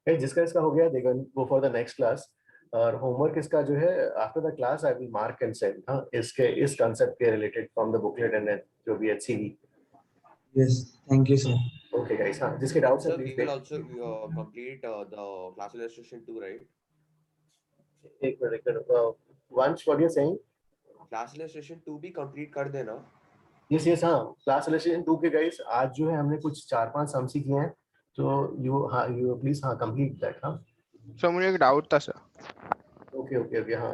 गाइस, जिसका इसका हो गया they can go for the next class, और होमवर्क इसका जो है after the class I will mark and send, हाँ इसके इस कांसेप्ट के related from the booklet and जो भी HCV। Yes, thank you, sir. Okay guys, हाँ जिसके डाउट्स है Sir, we please will also complete the class illustration 2, right? एक मिनट, वंश what you saying? Class illustration 2 भी complete कर देना। यस यस, हाँ क्लास इलेक्शन 2 के गाइस आज जो है हमने कुछ 4-5 सम्स किए हैं, तो यू प्लीज हाँ कंप्लीट दैट। हाँ सर मुझे एक डाउट था सर। ओके ओके ओके, हाँ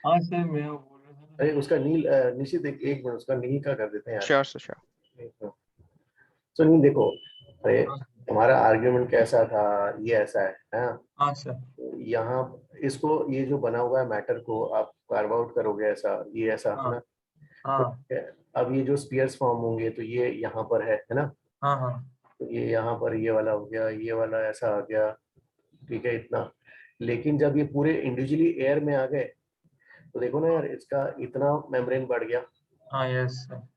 हाँ सर मैं बोल रहा था। अरे उसका निश्चित एक मिनट उसका नील का कर देते हैं यार। Sure sir sure. तो नील देखो, अरे हमारा आर्ग्यूमेंट कैसा था, ये ऐसा है हाँ सर। यहाँ इसको, ये जो बना हुआ है मैटर को आप कार्व आउट करोगे ऐसा, ये ऐसा है ना। हाँ अब ये जो स्पीयर्स फॉर्म होंगे तो ये यहाँ पर है ना, हाँ हाँ तो ये यहाँ पर ये वाला हो गया, ये वाला ऐसा आ गया, ठीक है इतना। लेकिन जब ये पूरे इंडिविजुअली एयर में आ गए तो देखो ना यार, इसका इतना मेम्ब्रेन बढ़ गया, हाँ यस सर।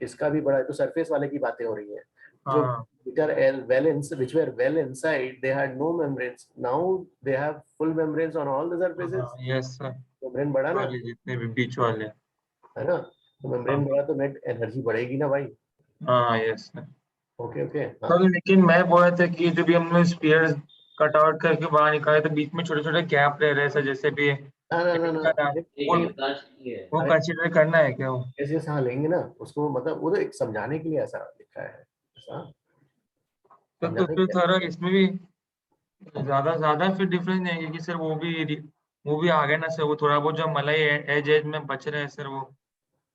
इसका भी बड़ा है, तो सरफेस वाले की बातें हो रही हैं। जो हाँ which were well inside, they had no membranes. Now they have full membranes on all the surfaces. Yes sir. Membrane बढ़ा ना, जितने भी बीच वाले है ना, तो मेम्ब्रेन बढ़ा तो नेट एनर्जी बढ़ेगी ना भाई। हाँ यस सर। ओके ओके, तो लेकिन मैं बोल रहा था कि जो भी हमने स्पीयर्स कट आउट करके बाहर निकाले तो बीच में छोटे छोटे गैप रह रहे सर, जैसे भी वो कंसीडर करना है क्या वो? ऐसे ऐसे हाँ लेंगे ना उसको, मतलब वो तो एक समझाने के लिए ऐसा लिखा है ऐसा। तो फिर थोड़ा इसमें भी ज्यादा फिर डिफरेंस नहीं है, क्योंकि सर वो भी आ गया ना सर, वो थोड़ा बहुत जो मलाई एज में बच रहे हैं सर, वो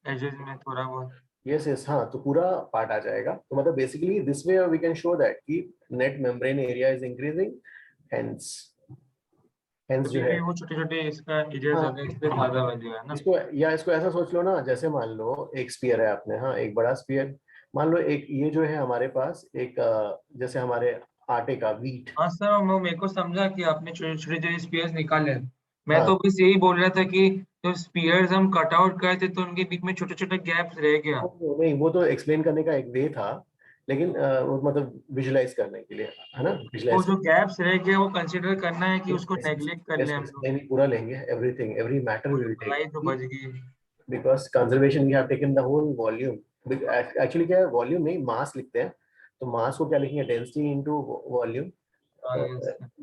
एजेस में थोड़ा बहुत। यस यस, हाँ तो पूरा पार्ट आ जाएगा, तो मतलब basically this way we can show that कि net membrane area is increasing, hence जो है वो छोटे छोटे इसका एरिया ज्यादा, इसलिए ज्यादा वैल्यू है ना। इसको ऐसा सोच लो ना, जैसे मान लो एक स्पीयर है आपने, हाँ एक बड़ा स्पीयर मान लो, एक ये जो है हमारे पास एक जैसे हमारे आटे का व्हीट। हाँ सर, मेरे को समझा कि आपने छोटे छोटे स्पीयर्स निकाले, मैं तो बस यही बोल रहा था कि जो स्पीयर्स हम कट आउट करे थे तो उनके बीच में छोटे छोटे गैप्स रह गया। नहीं, वो तो एक्सप्लेन करने का एक वे था, लेकिन वो मतलब विजुलाइज करने के लिए है ना, वो जो गैप्स रह गया वो कंसीडर करना है कि उसको नेग्लेक्ट कर ले हम लोग। नहीं पूरा लेंगे, everything every matter we will take, तो बच गई because conservation we have taken the whole volume. Actually क्या है, वॉल्यूम नहीं मास लिखते हैं, तो मास को क्या लिखेंगे, density into volume,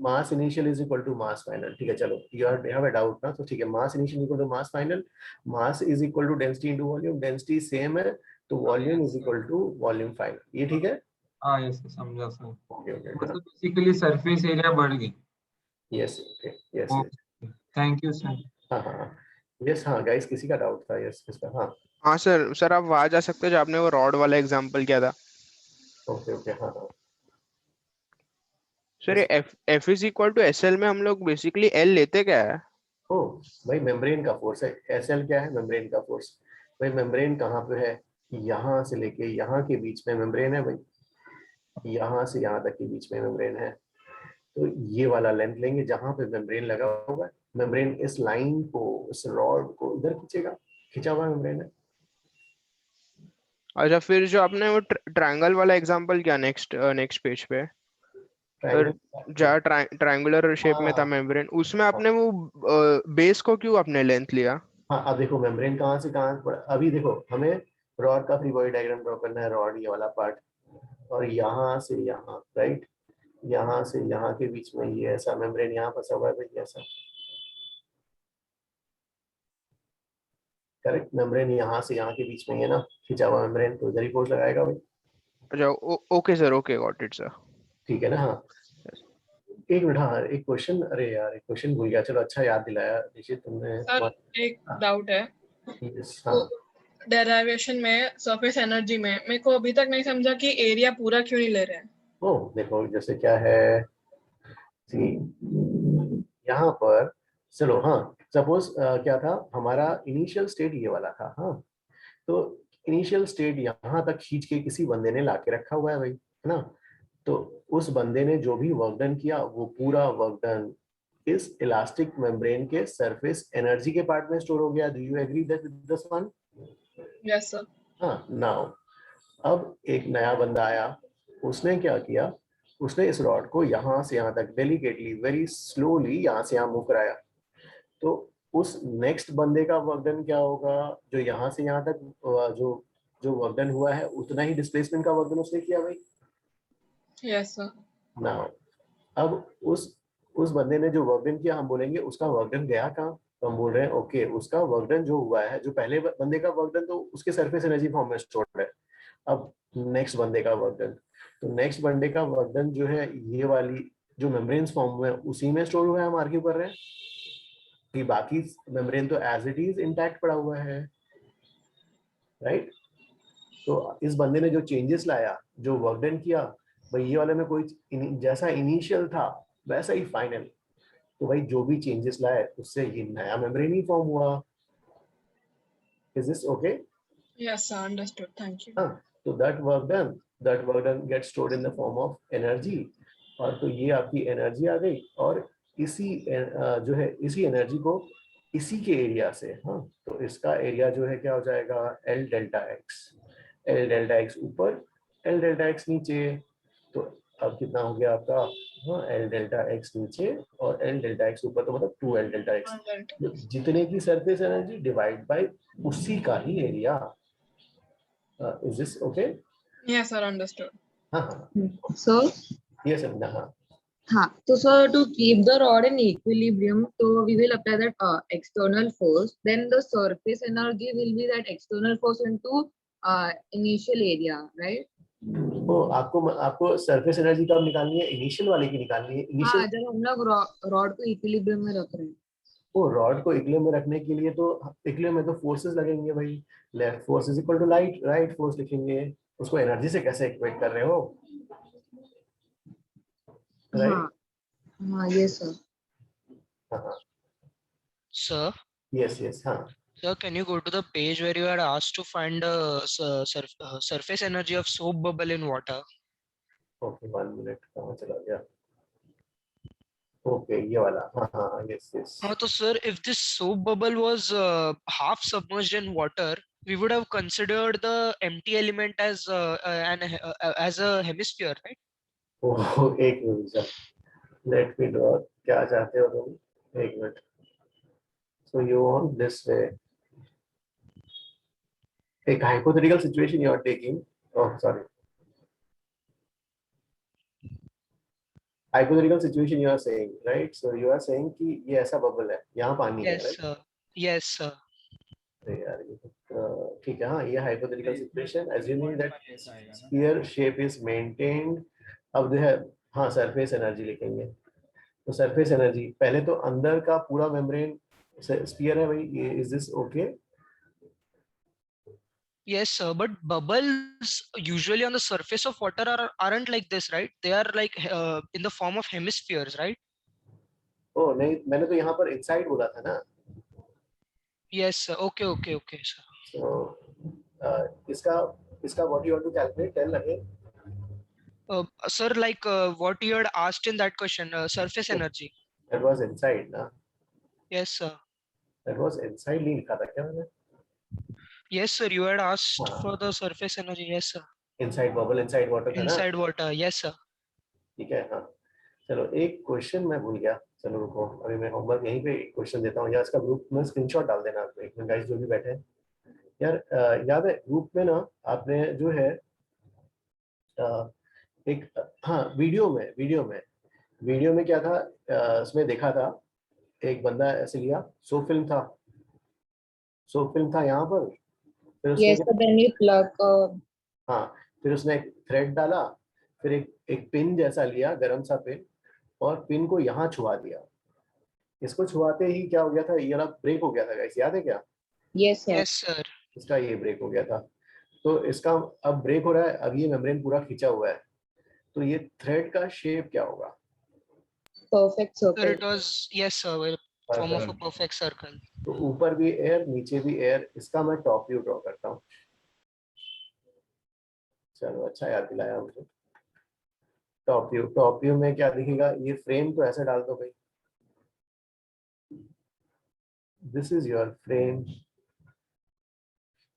mass initial is equal to mass final. ठीक है चलो, यू हैव अ डाउट ना, तो ठीक है, mass initial equal to mass final, mass is equal to density into volume, density same है तो volume is equal to volume final, ये ठीक है। हाँ यस समझा सर। ओके ओके, मतलब बेसिकली सरफेस एरिया बढ़ गई। Yes okay, yes thank you sir. हाँ हाँ यस, हाँ गाइस किसी का डाउट था? यस किसका? हाँ हाँ सर आप वहाँ जा सकते हो जो आपने वो रॉड वाला एग्जांपल किया था। ओके ओके हाँ हाँ सर ये F is equal to SL में हम लोग बेसिकली L लेते क्या है? ओ भाई मेम्ब्रेन का फोर्स है। SL क्या है? मेम्ब्रेन का फोर्स। भाई मेम्ब्रेन कहाँ पे है? यहाँ से लेके यहाँ के बीच में मेम्ब्रेन है भाई, यहाँ से यहाँ तक के बीच में मेम्ब्रेन है। तो ये वाला लेंथ लेंगे जहां पे मेम्ब्रेन लगा होगा, मेम्ब्रेन इस लाइन को, इस रॉड को इधर खींचेगा, खींचा हुआ मेम्ब्रेन है। अच्छा फिर जो आपने वो ट्रायंगल वाला एग्जांपल किया नेक्स्ट पेज पे, जहाँ ट्रायंगुलर शेप में था मेम्ब्रेन, उसमें आपने वो बेस को क्यों आपने लेंथ लिया? हाँ अब देखो मेम्ब्रेन कहाँ से कहाँ, अभी देखो हमें रॉड का फ्री बॉडी डायग्राम ड्रॉ करना है, रॉड ये वाला पार्ट, और यहाँ से यहाँ, राइट, यहाँ से यहाँ के बीच में ये ऐसा मेम्ब्रेन यहाँ फंसा हुआ है भाई, ऐसा करेक्ट। मेम्ब्रेन यहाँ से यहाँ के बीच में है ना, खिंचा हुआ मेम्ब्रेन, तो इधर ही फोर्स लगाएगा भाई। अच्छा okay sir, okay got it sir. ठीक है ना। हाँ एक मिनट, हाँ एक क्वेश्चन, अरे यार एक क्वेश्चन भूल गया, चलो अच्छा याद दिलाया निशित तुमने। सर एक डाउट है, हाँ डेरिवेशन में सरफेस एनर्जी में मेरे को अभी तक नहीं समझा कि एरिया पूरा क्यों नहीं ले रहे हैं। ओ देखो जैसे क्या है, यहाँ पर चलो, हाँ सपोज क्या था हमारा इनिशियल स्टेट ये वाला था, हाँ तो इनिशियल स्टेट यहाँ तक खींच के किसी बंदे ने लाके रखा हुआ है भाई, है ना। तो उस बंदे ने जो भी वर्क डन किया वो पूरा वर्क डन इस इलास्टिक मेम्ब्रेन के सरफेस एनर्जी के पार्ट में स्टोर हो गया। Do you agree that with this one? Yes sir. हाँ नाउ अब एक नया बंदा आया, उसने क्या किया, उसने इस रॉड को यहाँ से यहाँ तक डेलिकेटली वेरी स्लोली यहाँ से यहाँ मूव कराया। तो उस नेक्स्ट बंदे का वर्क डन क्या होगा, जो यहाँ से यहाँ तक जो जो वर्क डन हुआ है उतना ही डिस्प्लेसमेंट का वर्क डन उसने किया भाई। Yes sir. नाउ अब उस बंदे ने जो वर्क डन किया, हम बोलेंगे उसका वर्क डन गया कहाँ, तो हम बोल रहे हैं ओके उसका वर्क डन जो हुआ है, जो पहले बंदे का वर्क डन तो उसके सरफेस एनर्जी फॉर्म में स्टोर्ड है। अब नेक्स्ट बंदे का वर्क डन, तो नेक्स्ट बंदे का वर्क डन जो है ये वाली जो मेम्ब्रेन्स फॉर्म हुए हैं उसी में स्टोर हुआ है। हम आर्ग्यू कर रहे हैं कि बाकी मेम्ब्रेन तो एज इट इज इंटैक्ट पड़ा हुआ है, राइट। तो इस बंदे ने जो चेंजेस लाया, जो वर्क डन किया भाई, ये वाले में कोई जैसा इनिशियल था वैसा ही फाइनल, तो भाई जो भी चेंजेस लाए उससे ये नया मेम्ब्रेन ही फॉर्म हुआ। Is this okay? Yes sir, understood, thank you. हाँ तो that work done get stored in the form of energy, और तो ये आपकी एनर्जी आ गई, और इसी जो है इसी एनर्जी को इसी के एरिया से, हाँ तो इसका एरिया जो है क्या हो जाएगा, L delta x. L delta x ऊपर, L डेल्टा एक्स नीचे, तो अब कितना हो गया आपका, हाँ L डेल्टा एक्स नीचे और L डेल्टा एक्स ऊपर, तो मतलब 2L डेल्टा एक्स, जितने की सरफेस एनर्जी डिवाइड बाय उसी का ही area. Is this okay? Yes sir, understood. हाँ So, यस हाँ so sir, to keep the rod in equilibrium, so we will apply that external force. Then the surface energy will be that external force into initial area, right? तो आपको surface energy कब निकालनी है, initial वाले की निकालनी है। हाँ, इनिशियल जब हम लोग रॉड को इक्विलिब्रियम में रख रहे हैं। वो रॉड को इक्विलिब्रियम में रखने के लिए तो इक्विलिब्रियम में तो फोर्सेस लगेंगे भाई, left force is equal to right force लिखेंगे, उसको एनर्जी से कैसे इक्वेट कर रहे हो, राइट? हाँ यस सर। हाँ Sir, यस हाँ sir, can you go to the page where you had asked to find the surface energy of soap bubble in water? Okay 1 minute, कहाँ चला गया, ओके ये वाला, हाँ हाँ yes So sir, if this soap bubble was half submerged in water, we would have considered the empty element as a hemisphere, right? ओह एक minute, let me draw, क्या चाहते हो तुम, एक मिनट। So you want this way, एक hypothetical situation you are taking, oh sorry, hypothetical situation you are saying, right? So you are saying कि ये ऐसा बबल है, यहाँ पानी है, Yes, right? sir. Yes, sir. अरे यार ये ठीक है, हाँ ये hypothetical situation, assuming that sphere shape is maintained। अब जो है हाँ सरफेस एनर्जी लिखेंगे, तो सरफेस एनर्जी पहले तो अंदर का पूरा मेम्ब्रेन स्फीयर है भाई, ये is this okay? Yes, sir, but bubbles usually on the surface of water aren't like this, right? They are like in the form of hemispheres, right? ओ नहीं, मैंने तो यहाँ पर इनसाइड बोला था ना. Yes, sir. Okay, okay, okay, sir. So इसका what you want to calculate? Tell again. Sir, like what you had asked in that question, surface energy. That was inside ना. Yes, sir. That was inside नहीं लिखा था क्या मैंने? Yes, sir. You had asked for the surface energy. Yes, sir. Inside bubble, inside water था ना? Inside water. Yes, sir. ठीक है. हाँ, चलो एक क्वेश्चन मैं भूल गया. चलो रुको, अभी मैं होमवर्क यहीं पे एक क्वेश्चन देता हूँ. या इसका ग्रुप में स्क्रीनशॉट डाल देना आपको. एक मिनट गाइस जो भी बैठे हैं यार, याद है ग्रुप में ना आपने जो है एक, हाँ वीडियो में क्या था, उसमें देखा था एक बंदा ऐसे लिया, सो फिल्म था यहाँ पर. फिर उसने Yes, so then you plug. हाँ, फिर उसने एक थ्रेड डाला, फिर एक पिन जैसा लिया, गरम सा पिन, और पिन को यहाँ छुआ दिया. इसको छुआते ही क्या हो गया था, ये वाला ब्रेक हो गया था गाइस, याद है क्या? Yes, sir. Yes, sir. इसका ये ब्रेक हो गया था. तो इसका अब ब्रेक हो रहा है, अब ये मेम्ब्रेन पूरा खींचा हुआ है. तो ये थ्रेड का शेप क्या होगा? Perfect Sir, circle. it was yes, sir. Form of a perfect circle. तो ऊपर भी एयर, नीचे भी एयर. इसका मैं टॉप व्यू ड्रॉ करता हूँ. चलो अच्छा याद दिलाया मुझे. टॉप व्यू में क्या दिखेगा? ये फ्रेम तो ऐसे डाल दो भाई. This is your frame.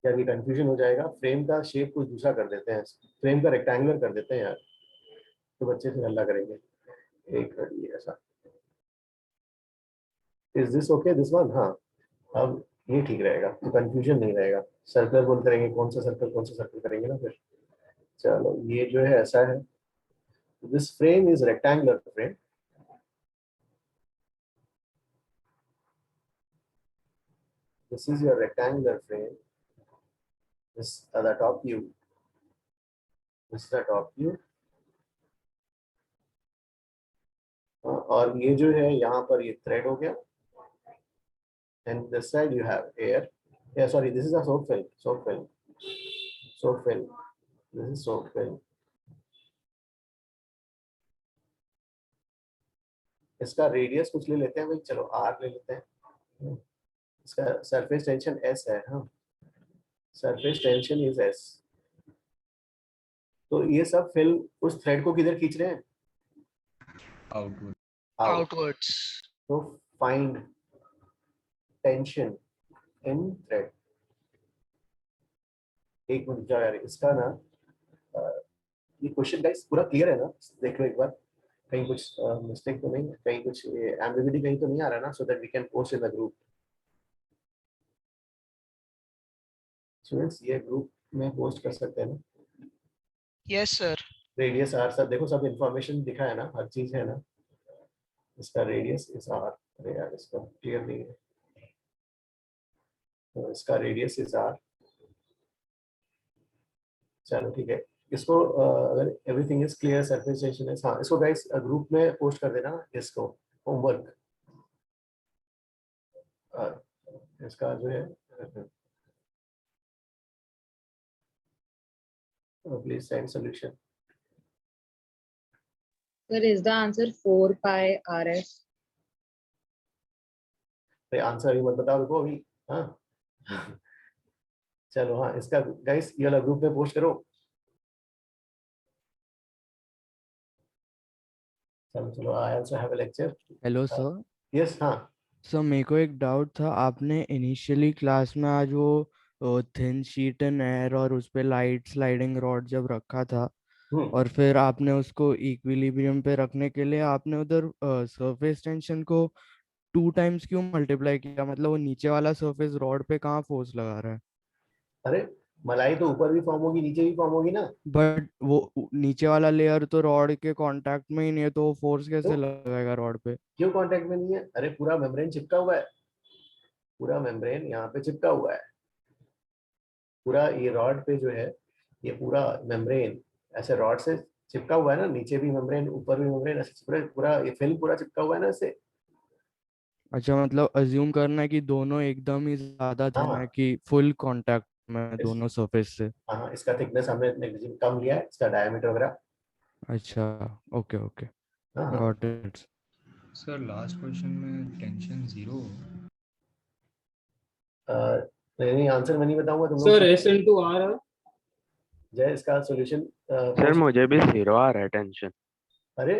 क्या भी कंफ्यूजन हो जाएगा? फ्रेम का शेप कुछ दूसरा कर देते हैं, फ्रेम का रेक्टेंगुलर कर देते हैं यार, तो बच्चे फिर हल्ला करेंगे. एक ये ऐसा. Is this okay, this one? हाँ, अब ये ठीक रहेगा, तो कंफ्यूजन नहीं रहेगा. सर्कल बोलते रहेंगे, कौन सा सर्कल करेंगे ना फिर. चलो ये जो है ऐसा है. This frame is rectangular frame. This is your rectangular frame. This is the top view. This is the top view. और ये जो है यहाँ पर ये thread हो गया. And this side you have air. Yeah, sorry, this is a soap film. This is soap film. इसका रेडियस कुछ ले लेते हैं भाई, चलो R ले लेते हैं. इसका सरफेस टेंशन S है. हाँ, सरफेस टेंशन इज S. तो ये सब फिल्म उस थ्रेड को किधर खींच रहे हैं? Outwards. तो फाइंड टेंशन इन थ्रेड. एक मिनट जाओ यार, इसका ना ये क्वेश्चन गाइस पूरा क्लियर है ना? देख लो एक बार, कहीं कुछ मिस्टेक तो नहीं है, कहीं कुछ एम्बिग्यूटी कहीं तो नहीं आ रहा ना, so that we can post in the group. Students ये ग्रुप में पोस्ट कर सकते हैं ना? Yes, sir. रेडियस R, सब देखो, सब इंफॉर्मेशन दिखा है ना, हर चीज है ना. इसका रेडियस इज R. अरे यार इसका क्लियर नहीं है. तो इसका रेडियस इज R. चलो ठीक है. इसको अगर everything is clear, surface tension है. हाँ, इसको गाइस ग्रुप में पोस्ट कर देना इसको, होमवर्क. इसका जो है please send solution. Sir, is the answer 4 pi RS? Answer ही मत बताओ रुको अभी. हाँ चलो, हाँ इसका गाइस ये वाला ग्रुप में पोस्ट करो. चलो I also have a lecture. Hello sir. Yes. हाँ सर, मेरे को एक डाउट था. आपने इनिशियली क्लास में आज वो थिन शीट एंड एयर और उस पे लाइट स्लाइडिंग रॉड जब रखा था, और फिर आपने उसको इक्विलिब्रियम पे रखने के लिए आपने उधर सरफेस टेंशन को 2 टाइम्स क्यों मल्टीप्लाई किया? मतलब वो नीचे वाला सरफेस रॉड पे कहाँ फोर्स लगा रहा है? अरे मलाई तो ऊपर भी फॉर्म होगी, नीचे भी फॉर्म होगी ना. बट वो नीचे वाला लेयर तो रॉड के कांटेक्ट में ही नहीं है, तो वो फोर्स कैसे लगाएगा रॉड पे? क्यों कांटेक्ट में नहीं है? अरे पूरा मेम्ब्रेन चिपका हुआ है. पूरा मेम्ब्रेन यहाँ पे चिपका हुआ है. पूरा ये रॉड पे जो है, ये पूरा मेम्ब्रेन ऐसे रॉड से चिपका हुआ है ना. नीचे भी मेम्ब्रेन, ऊपर भी मेम्ब्रेन, ऐसे पूरा ये फिल्म पूरा चिपका हुआ है ना इससे. अच्छा, मतलब अज्यूम करना है कि दोनों एकदम ही ज्यादा थिन है कि फुल कांटेक्ट में दोनों सरफेस से। हाँ, इसका थिकनेस हमने negligible कम लिया है, इसका डायमीटर वगैरह। अच्छा, ओके ओके, हाँ हाँ got it. Sir last question में टेंशन 0। नहीं, आंसर मैं नहीं बताऊंगा, तुम सर लोग S into R जय इसका सॉल्यूशन। सर मुझे भी 0 आ रहा है टेंशन। अरे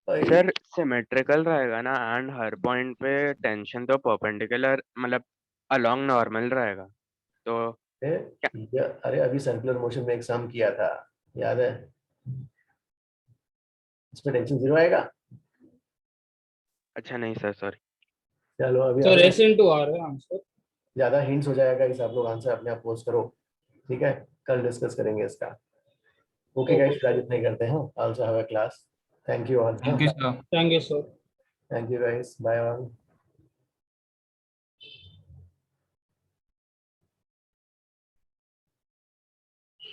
भाई, सर सिमेट्रिकल रहेगा ना, एंड हर पॉइंट पे टेंशन तो परपेंडिकुलर मतलब अलोंग नॉर्मल रहेगा, तो अरे अभी सर्कुलर मोशन में एग्जाम किया था, याद है? इसमें टेंशन 0 आएगा। अच्छा नहीं सर, सॉरी। चलो अभी सर S into R है आंसर। ज्यादा हिंट्स हो जाएगा इस, आप लोग आंसर अपने आप पोस्ट करो, ठीक है? कल डिस्कस करेंगे इसका। ओके गाइस, आज इतना ही करते हैं। Also have a class. Thank you all. Thank you, sir. Thank you guys, bye all.